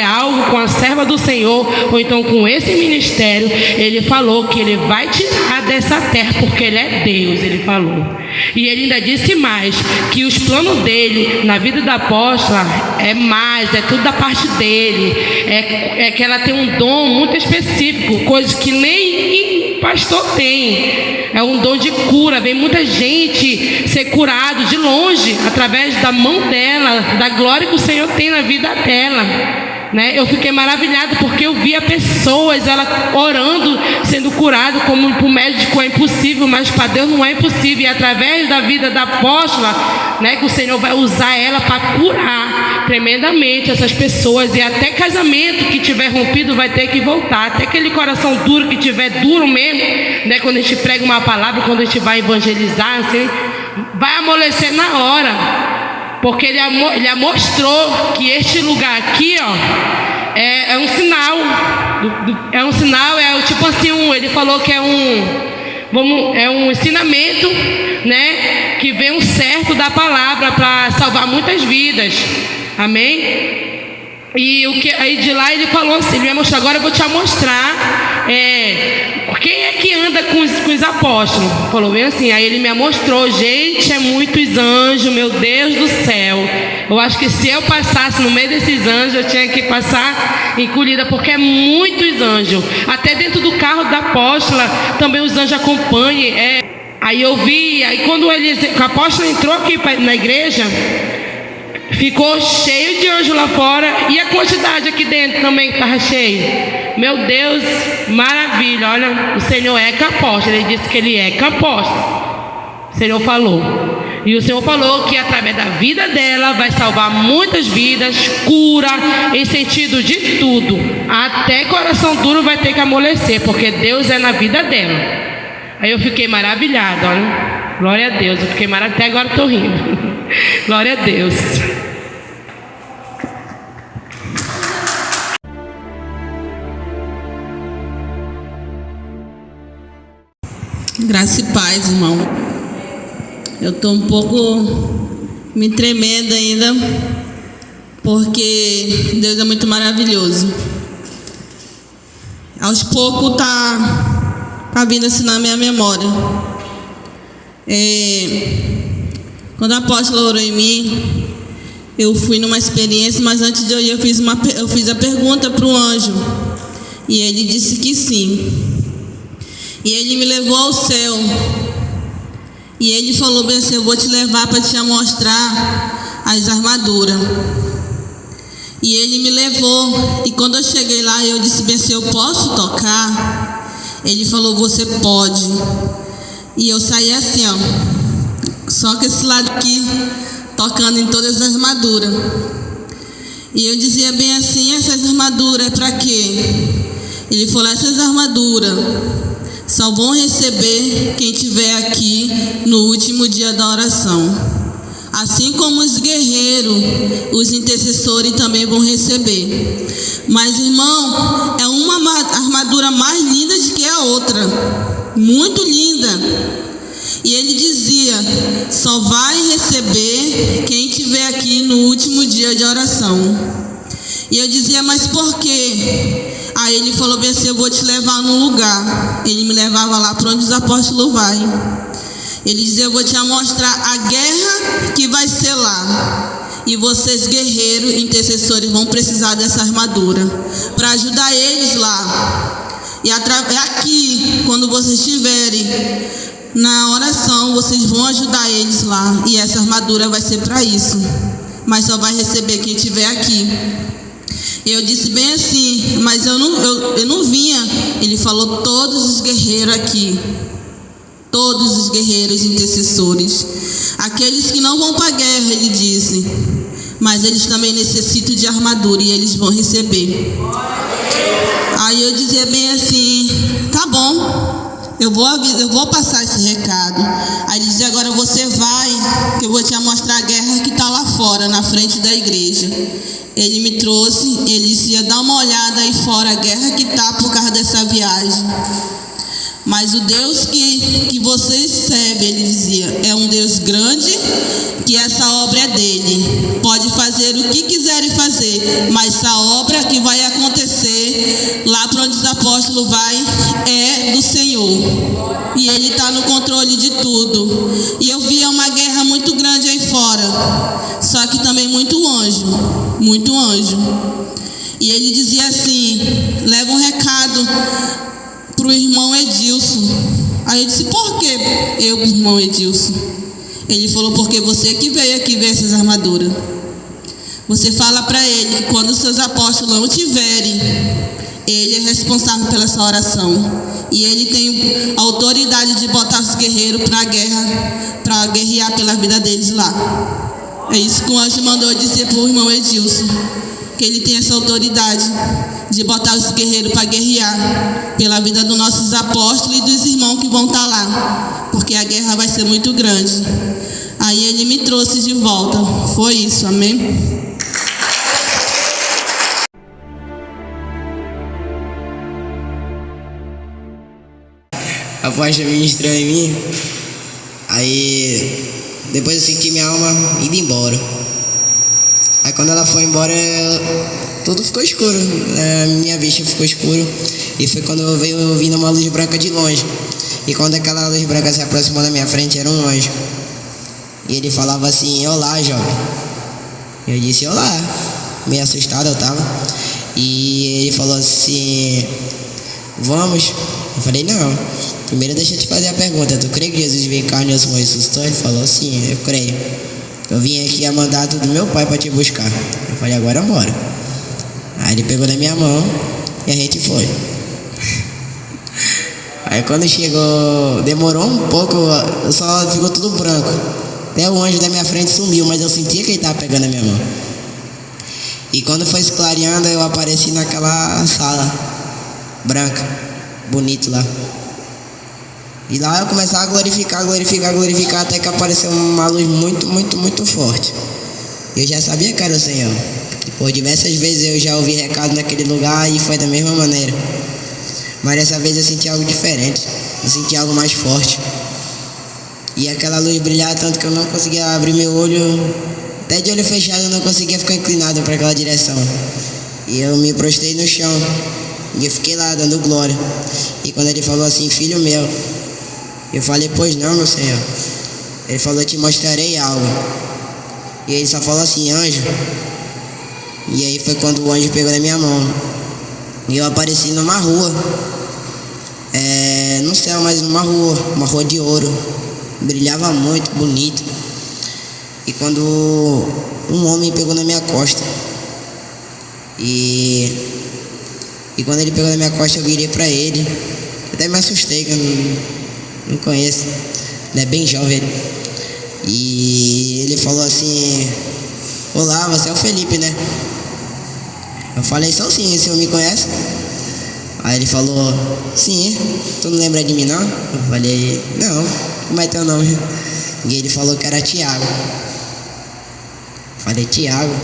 algo com a serva do Senhor, ou então com esse ministério, ele falou que ele vai tirar dessa terra, porque ele é Deus, ele falou. E ele ainda disse mais, que os planos dele na vida da apóstola é tudo da parte dele, é que ela tem um dom muito específico, coisa que nem pastor tem. É um dom de cura. Vem muita gente ser curado de longe, através da mão dela, da glória que o Senhor tem na vida dela, né? Eu fiquei maravilhado, porque eu via pessoas, ela orando, sendo curado, como para o médico é impossível, mas para Deus não é impossível. E através da vida da apóstola, né, que o Senhor vai usar ela para curar tremendamente essas pessoas. E até casamento que tiver rompido vai ter que voltar, até aquele coração duro que tiver duro mesmo, né, quando a gente prega uma palavra, quando a gente vai evangelizar, assim, vai amolecer na hora. Porque ele mostrou que este lugar aqui, ó, é um sinal. É um sinal, tipo assim, ele falou que é um ensinamento, né? Que vem um certo da palavra para salvar muitas vidas. Amém? E aí de lá ele falou assim, ele vai mostrar, agora eu vou te mostrar quem é que anda com os apóstolos. Falou bem assim, aí ele me mostrou, gente, é muitos anjos, meu Deus do céu. Eu acho que se eu passasse no meio desses anjos, eu tinha que passar encolhida, porque é muitos anjos. Até dentro do carro da apóstola também os anjos acompanham. Aí eu vi, aí quando o apóstolo entrou aqui na igreja, ficou cheio de anjo lá fora, e a quantidade aqui dentro também estava cheia. Meu Deus, maravilha. Olha, o Senhor é capóstolo. Ele disse que ele é capóstolo. O Senhor falou. E o Senhor falou que através da vida dela vai salvar muitas vidas, cura, em sentido de tudo. Até coração duro vai ter que amolecer, porque Deus é na vida dela. Aí eu fiquei maravilhada, olha. Glória a Deus. Eu fiquei maravilhada, até agora estou rindo. Glória a Deus. Graça e paz, irmão. Eu estou um pouco me tremendo ainda, porque Deus é muito maravilhoso. Aos poucos tá vindo assim na minha memória. Quando a apóstola orou em mim, eu fui numa experiência, mas antes de eu ir, eu fiz a pergunta para o anjo, e ele disse que sim. E ele me levou ao céu. E ele falou bem assim, eu vou te levar para te mostrar as armaduras. E ele me levou. E quando eu cheguei lá, eu disse bem assim, eu posso tocar? Ele falou, você pode. E eu saí assim, ó, só que esse lado aqui, tocando em todas as armaduras. E eu dizia bem assim, essas armaduras é para quê? Ele falou, essas armaduras só vão receber quem estiver aqui no último dia da oração. Assim como os guerreiros, os intercessores também vão receber. Mas, irmão, é uma armadura mais linda do que a outra. Muito linda. E ele dizia, só vai receber quem estiver aqui no último dia de oração. E eu dizia, mas por quê? Aí ele falou bem assim, eu vou te levar num lugar. Ele me levava lá para onde os apóstolos vão. Ele dizia, eu vou te mostrar a guerra que vai ser lá. E vocês, guerreiros, intercessores, vão precisar dessa armadura para ajudar eles lá. E aqui, quando vocês estiverem na oração, vocês vão ajudar eles lá. E essa armadura vai ser para isso. Mas só vai receber quem estiver aqui. Eu disse bem assim, mas eu não vinha. Ele falou, todos os guerreiros aqui. Todos os guerreiros intercessores. Aqueles que não vão para a guerra, ele disse. Mas eles também necessitam de armadura e eles vão receber. Aí eu dizia bem assim, tá bom. eu vou passar esse recado. Aí ele dizia, agora você vai, que eu vou te mostrar a guerra que está lá fora, na frente da igreja. Ele me trouxe, ele disse, ia dar uma olhada aí fora, a guerra que está por causa dessa viagem. Mas o Deus que vocês servem, ele dizia, é um Deus grande, que essa obra é dele. Pode fazer o que quiserem fazer, mas essa obra que vai acontecer lá para onde os apóstolos vai é do Senhor. E ele está no controle de tudo. E eu via uma guerra muito grande aí fora, só que também muito anjo, muito anjo. E ele dizia assim, leva um recado para o irmão Edilson. Aí eu disse, por que eu, irmão Edilson? Ele falou, porque você que veio aqui ver essas armaduras. Você fala para ele que quando os seus apóstolos não tiverem, ele é responsável pela essa oração. E ele tem a autoridade de botar os guerreiros para a guerra, para guerrear pela vida deles lá. É isso que o anjo mandou dizer para o irmão Edilson, que ele tem essa autoridade de botar os guerreiros para guerrear pela vida dos nossos apóstolos e dos irmãos que vão estar lá, porque a guerra vai ser muito grande. Aí ele me trouxe de volta. Foi isso, amém? A apóstola ministrou em mim, aí depois eu senti minha alma indo embora. Aí quando ela foi embora, tudo ficou escuro, minha vista ficou escura. E foi quando eu vi uma luz branca de longe. E quando aquela luz branca se aproximou da minha frente, era um anjo. E ele falava assim, olá, jovem. Eu disse, olá. Meio assustado eu tava. E ele falou assim, vamos? Eu falei, não. Primeiro deixa eu te fazer a pergunta, tu crê que Jesus veio em carne e osso e ressuscitou? Ele falou, sim, eu creio. Eu vim aqui a mandado do meu pai para te buscar. Eu falei, agora bora. Aí ele pegou na minha mão e a gente foi. Aí quando chegou, demorou um pouco, só ficou tudo branco. Até o anjo da minha frente sumiu, mas eu sentia que ele estava pegando a minha mão. E quando foi esclareando, eu apareci naquela sala branca, bonito lá. E lá eu começava a glorificar, até que apareceu uma luz muito forte. Eu já sabia que era o Senhor. Por diversas vezes eu já ouvi recado naquele lugar e foi da mesma maneira. Mas dessa vez eu senti algo diferente, eu senti algo mais forte. E aquela luz brilhava tanto que eu não conseguia abrir meu olho, até de olho fechado eu não conseguia ficar inclinado para aquela direção. E eu me prostrei no chão, e eu fiquei lá dando glória. E quando ele falou assim, filho meu, eu falei, pois não, meu Senhor. Ele falou, eu te mostrarei algo. E ele só falou assim, anjo. E aí foi quando o anjo pegou na minha mão. E eu apareci numa rua. No céu, mas uma rua de ouro. Brilhava muito, bonito. E quando um homem pegou na minha costa. E quando ele pegou na minha costa, eu virei pra ele. Até me assustei, que eu não conheço. Ele é bem jovem. E ele falou assim, olá, você é o Felipe, né? Eu falei, sou sim, o senhor me conhece? Aí ele falou, sim, tu não lembra de mim não? Eu falei, não, como é teu nome? E ele falou que era Tiago. Eu falei, Tiago,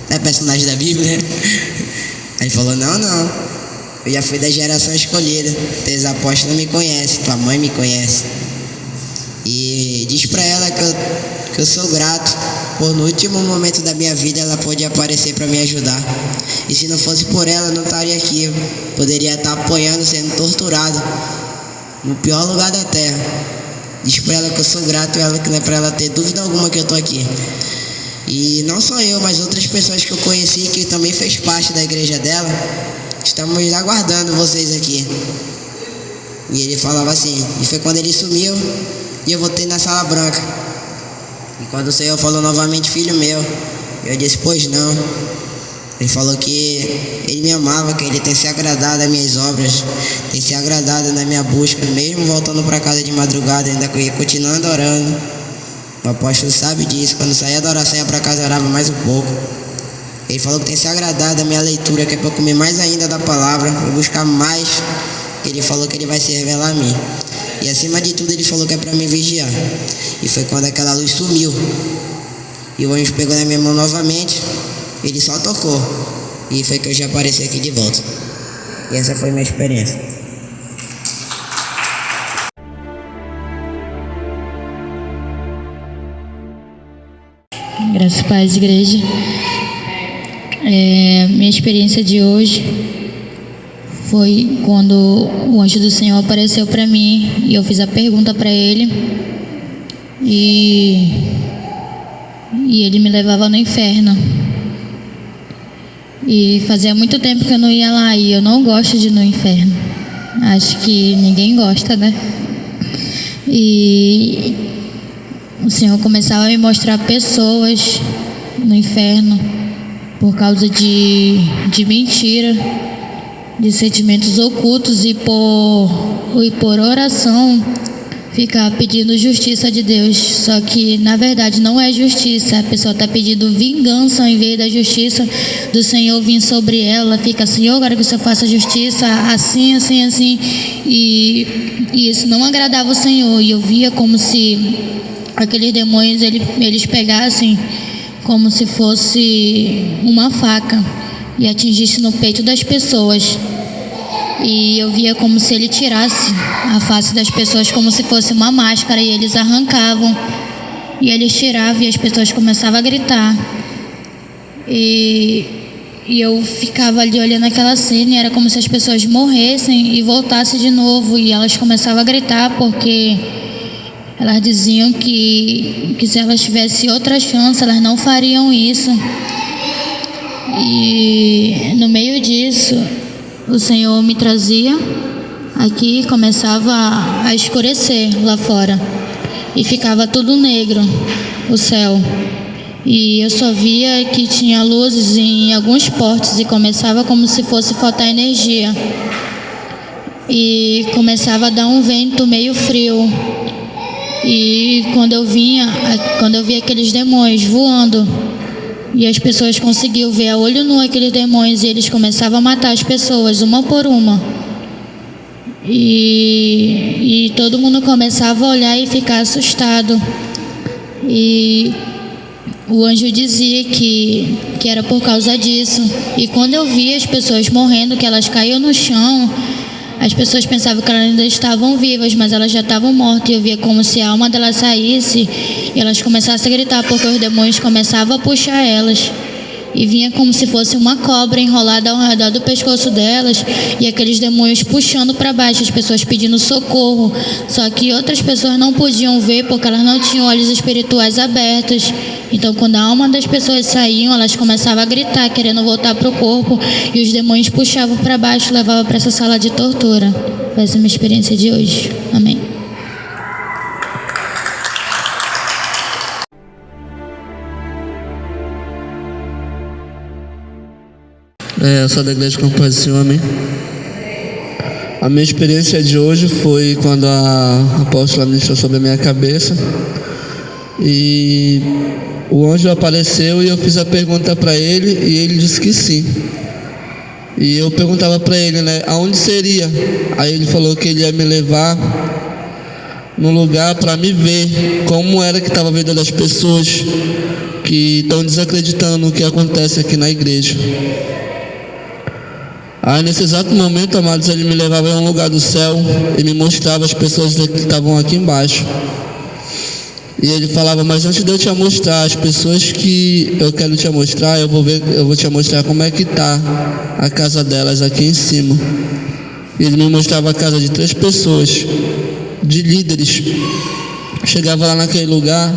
é personagem da Bíblia, né? Aí ele falou, não, eu já fui da geração escolhida, teus apóstolos me conhecem, tua mãe me conhece. E diz pra ela que eu sou grato, por no último momento da minha vida ela pôde aparecer para me ajudar. E se não fosse por ela, eu não estaria aqui. Poderia estar apoiando, sendo torturado no pior lugar da terra. Diz pra ela que eu sou grato, ela que não é pra ela ter dúvida alguma que eu tô aqui. E não só eu, mas outras pessoas que eu conheci, que também fez parte da igreja dela, estamos aguardando vocês aqui. E ele falava assim, e foi quando ele sumiu, e eu voltei na sala branca. E quando o Senhor falou novamente, filho meu, eu disse, pois não. Ele falou que ele me amava, que ele tem se agradado das minhas obras, tem se agradado na minha busca, mesmo voltando para casa de madrugada, ainda continuando orando. O apóstolo sabe disso, quando saía da oração, ia para casa, orava mais um pouco. Ele falou que tem se agradado da minha leitura, que é para eu comer mais ainda da palavra, para buscar mais, porque ele falou que ele vai se revelar a mim. E acima de tudo ele falou que é para me vigiar. E foi quando aquela luz sumiu. E o anjo pegou na minha mão novamente, ele só tocou. E foi que eu já apareci aqui de volta. E essa foi a minha experiência. Graças a paz, igreja. Minha experiência de hoje foi quando o anjo do Senhor apareceu para mim e eu fiz a pergunta para ele e ele me levava no inferno. E fazia muito tempo que eu não ia lá e eu não gosto de ir no inferno. Acho que ninguém gosta, né? E o Senhor começava a me mostrar pessoas no inferno por causa de mentira, de sentimentos ocultos e por oração ficar pedindo justiça de Deus. Só que na verdade não é justiça, a pessoa está pedindo vingança ao invés da justiça do Senhor vir sobre ela. Fica, Senhor, agora que o Senhor faça justiça assim, assim, assim. E isso não agradava o Senhor. E eu via como se aqueles demônios eles pegassem como se fosse uma faca e atingisse no peito das pessoas. E eu via como se ele tirasse a face das pessoas como se fosse uma máscara, e eles arrancavam e eles tiravam e as pessoas começavam a gritar. E eu ficava ali olhando aquela cena e era como se as pessoas morressem e voltassem de novo, e elas começavam a gritar porque elas diziam que se elas tivessem outra chance, elas não fariam isso. E no meio disso, o Senhor me trazia aqui, começava a escurecer lá fora. E ficava tudo negro, o céu. E eu só via que tinha luzes em alguns portos e começava como se fosse faltar energia. E começava a dar um vento meio frio. E quando eu vi aqueles demônios voando, e as pessoas conseguiam ver a olho nu aqueles demônios, e eles começavam a matar as pessoas, uma por uma. E todo mundo começava a olhar e ficar assustado. E o anjo dizia que era por causa disso. E quando eu via as pessoas morrendo, que elas caíam no chão, as pessoas pensavam que elas ainda estavam vivas, mas elas já estavam mortas. E eu via como se a alma delas saísse e elas começassem a gritar, porque os demônios começavam a puxar elas. E vinha como se fosse uma cobra enrolada ao redor do pescoço delas, e aqueles demônios puxando para baixo, as pessoas pedindo socorro. Só que outras pessoas não podiam ver porque elas não tinham olhos espirituais abertos. Então, quando a alma das pessoas saíam, elas começavam a gritar, querendo voltar para o corpo, e os demônios puxavam para baixo, levavam para essa sala de tortura. Foi essa a minha experiência de hoje. Amém. Eu sou da Igreja com Paz do Senhor, amém? A minha experiência de hoje foi quando a apóstola ministrou sobre a minha cabeça e o anjo apareceu e eu fiz a pergunta para ele e ele disse que sim. E eu perguntava para ele, né, aonde seria? Aí ele falou que ele ia me levar num lugar para me ver como era que estava a vida das pessoas que estão desacreditando no que acontece aqui na igreja. Aí nesse exato momento, amados, ele me levava a um lugar do céu e me mostrava as pessoas que estavam aqui embaixo. E ele falava, mas antes de eu te mostrar as pessoas que eu quero te mostrar, eu vou te mostrar como é que está a casa delas aqui em cima. E ele me mostrava a casa de 3 pessoas, de líderes. Chegava lá naquele lugar,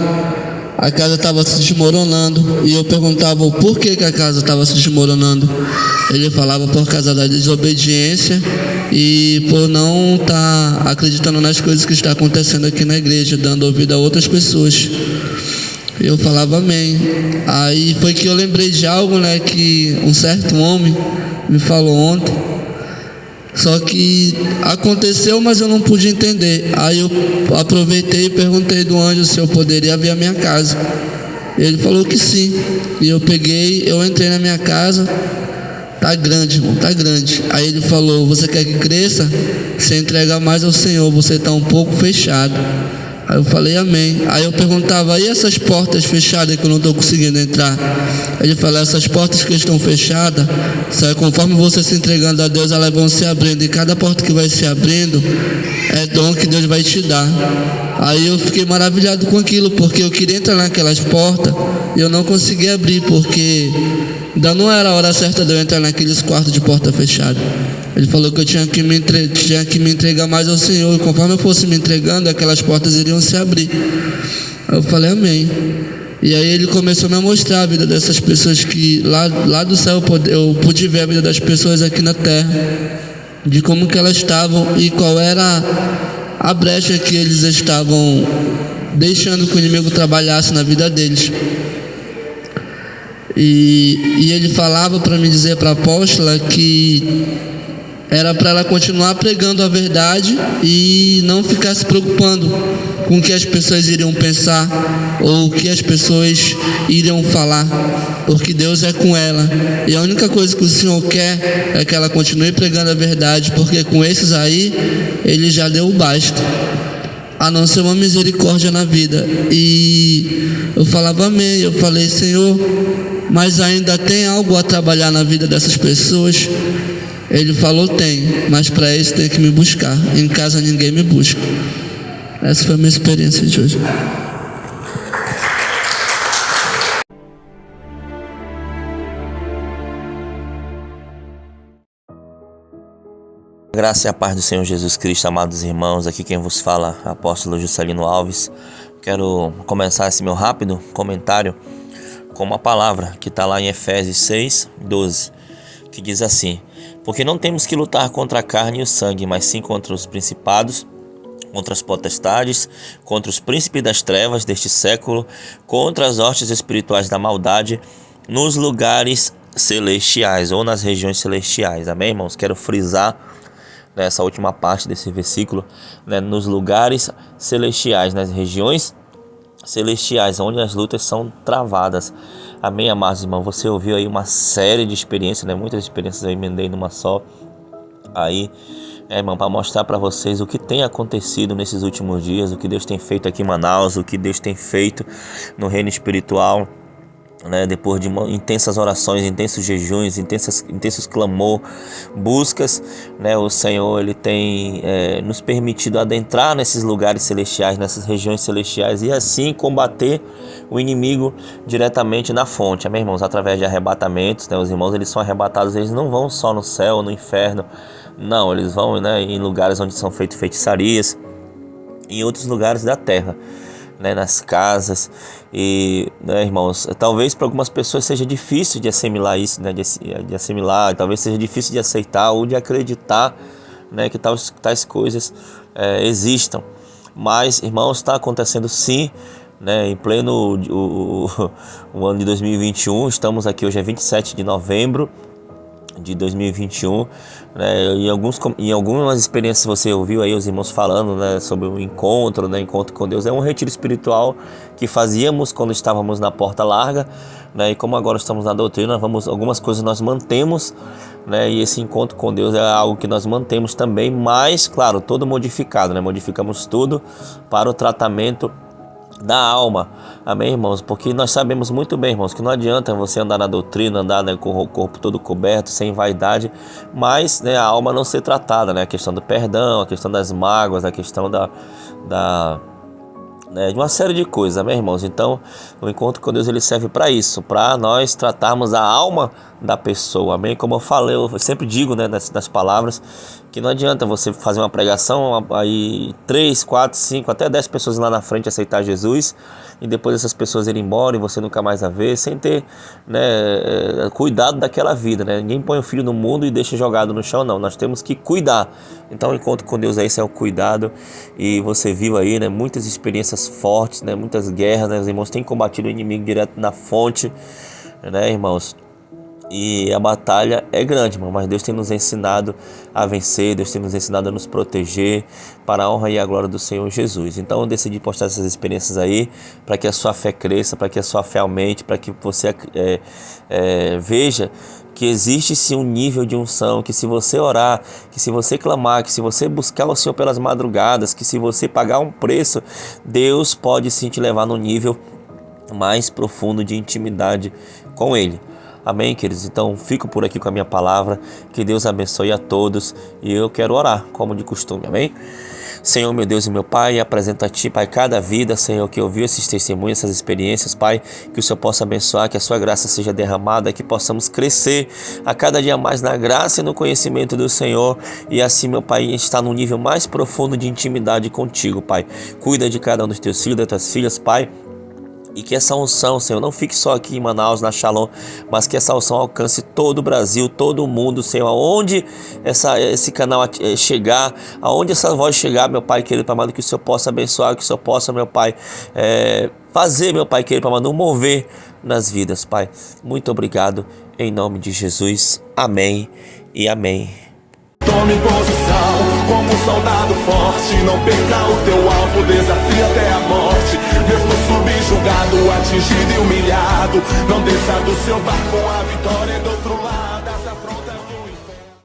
a casa estava se desmoronando, e eu perguntava o porquê que a casa estava se desmoronando. Ele falava por causa da desobediência e por não estar acreditando nas coisas que está acontecendo aqui na igreja, dando ouvido a outras pessoas. Eu falava amém. Aí foi que eu lembrei de algo, né, que um certo homem me falou ontem. Só que aconteceu, mas eu não pude entender. Aí eu aproveitei e perguntei do anjo se eu poderia ver a minha casa. Ele falou que sim. E eu entrei na minha casa, Tá grande, irmão, tá grande. Aí ele falou: você quer que cresça? Você entrega mais ao Senhor, você tá um pouco fechado. Aí eu falei: amém. Aí eu perguntava: e essas portas fechadas que eu não estou conseguindo entrar? Aí ele falou: essas portas que estão fechadas, conforme você se entregando a Deus, elas vão se abrindo, e cada porta que vai se abrindo é dom que Deus vai te dar. Aí eu fiquei maravilhado com aquilo, porque eu queria entrar naquelas portas e eu não conseguia abrir, porque ainda não era a hora certa de eu entrar naqueles quartos de porta fechada. Ele falou que eu tinha que me entregar mais ao Senhor, e conforme eu fosse me entregando, aquelas portas iriam se abrir. Aí eu falei: amém. E aí ele começou a me mostrar a vida dessas pessoas, que lá do céu eu pude ver a vida das pessoas aqui na terra, de como que elas estavam e qual era a brecha que eles estavam deixando que o inimigo trabalhasse na vida deles. E ele falava para me dizer, para a apóstola, que era para ela continuar pregando a verdade e não ficar se preocupando com o que as pessoas iriam pensar ou o que as pessoas iriam falar, porque Deus é com ela, e a única coisa que o Senhor quer é que ela continue pregando a verdade, porque com esses aí Ele já deu o basta, a não ser uma misericórdia na vida. E eu falava amém, eu falei: Senhor, mas ainda tem algo a trabalhar na vida dessas pessoas? Ele falou: tem, mas para isso tem que me buscar. Em casa ninguém me busca. Essa foi a minha experiência de hoje. Graça e a paz do Senhor Jesus Cristo, amados irmãos. Aqui quem vos fala é o apóstolo Juscelino Alves. Quero começar esse meu rápido comentário com uma palavra que está lá em Efésios 6:12, que diz assim: porque não temos que lutar contra a carne e o sangue, mas sim contra os principados, contra as potestades, contra os príncipes das trevas deste século, contra as hostes espirituais da maldade nos lugares celestiais ou nas regiões celestiais. Amém, irmãos? Quero frisar nessa última parte desse versículo, nos lugares celestiais, nas regiões celestiais, onde as lutas são travadas. Amém, amados irmãos? Você ouviu aí uma série de experiências, muitas experiências eu emendei numa só aí, irmão, para mostrar para vocês o que tem acontecido nesses últimos dias, o que Deus tem feito aqui em Manaus, o que Deus tem feito no reino espiritual, depois de intensas orações, intensos jejuns, intensos clamor, buscas, o Senhor ele tem nos permitido adentrar nesses lugares celestiais, nessas regiões celestiais, e assim combater o inimigo diretamente na fonte. Amém, irmãos? Através de arrebatamentos, os irmãos eles são arrebatados, eles não vão só no céu ou no inferno, não, eles vão em lugares onde são feitas feitiçarias, em outros lugares da terra, nas casas. E, irmãos, talvez para algumas pessoas seja difícil de assimilar isso, de assimilar, talvez seja difícil de aceitar ou de acreditar, que tais coisas existam. Mas, irmãos, está acontecendo sim, em pleno o ano de 2021. Estamos aqui, hoje é 27 de novembro de 2021, em algumas experiências você ouviu aí os irmãos falando, sobre o encontro com Deus. É um retiro espiritual que fazíamos quando estávamos na Porta Larga, e como agora estamos na doutrina, algumas coisas nós mantemos, e esse encontro com Deus é algo que nós mantemos também, mas claro, todo modificado, modificamos tudo para o tratamento da alma. Amém, irmãos? Porque nós sabemos muito bem, irmãos, que não adianta você andar na doutrina, andar com o corpo todo coberto, sem vaidade, mas a alma não ser tratada, a questão do perdão, a questão das mágoas, a questão de uma série de coisas, amém, irmãos? Então, o encontro com Deus ele serve para isso, para nós tratarmos a alma da pessoa, amém? Como eu falei, eu sempre digo, nas palavras, que não adianta você fazer uma pregação, aí 3, 4, 5, até 10 pessoas lá na frente aceitar Jesus, e depois essas pessoas irem embora e você nunca mais a ver, sem ter cuidado daquela vida, Ninguém põe o filho no mundo e deixa jogado no chão, não. Nós temos que cuidar. Então o encontro com Deus esse é o cuidado. E você viu aí, muitas experiências fortes, muitas guerras, os irmãos têm combatido o inimigo direto na fonte, irmãos. E a batalha é grande, irmão, mas Deus tem nos ensinado a vencer, Deus tem nos ensinado a nos proteger para a honra e a glória do Senhor Jesus. Então eu decidi postar essas experiências aí para que a sua fé cresça, para que a sua fé aumente, para que você veja que existe sim um nível de unção, que se você orar, que se você clamar, que se você buscar o Senhor pelas madrugadas, que se você pagar um preço, Deus pode sim te levar no nível mais profundo de intimidade com Ele. Amém, queridos? Então, fico por aqui com a minha palavra. Que Deus abençoe a todos. E eu quero orar, como de costume. Amém? Senhor, meu Deus e meu Pai, apresento a Ti, Pai, cada vida, Senhor, que ouviu esses testemunhos, essas experiências, Pai, que o Senhor possa abençoar, que a Sua graça seja derramada, que possamos crescer a cada dia mais na graça e no conhecimento do Senhor. E assim, meu Pai, estar num nível mais profundo de intimidade contigo, Pai. Cuida de cada um dos Teus filhos, das Tuas filhas, Pai. E que essa unção, Senhor, não fique só aqui em Manaus, na Shalom, mas que essa unção alcance todo o Brasil, todo o mundo, Senhor. Aonde esse canal chegar, aonde essa voz chegar, meu Pai querido, Pai amado, que o Senhor possa abençoar, que o Senhor possa, meu Pai, fazer, meu Pai querido, Pai amado, um mover nas vidas, Pai. Muito obrigado, em nome de Jesus. Amém e amém. Tome posição como um soldado forte. Não perca o teu alvo, desafia até a morte. Mesmo subjugado, atingido e humilhado, não desça do seu barco, a vitória é do outro lado.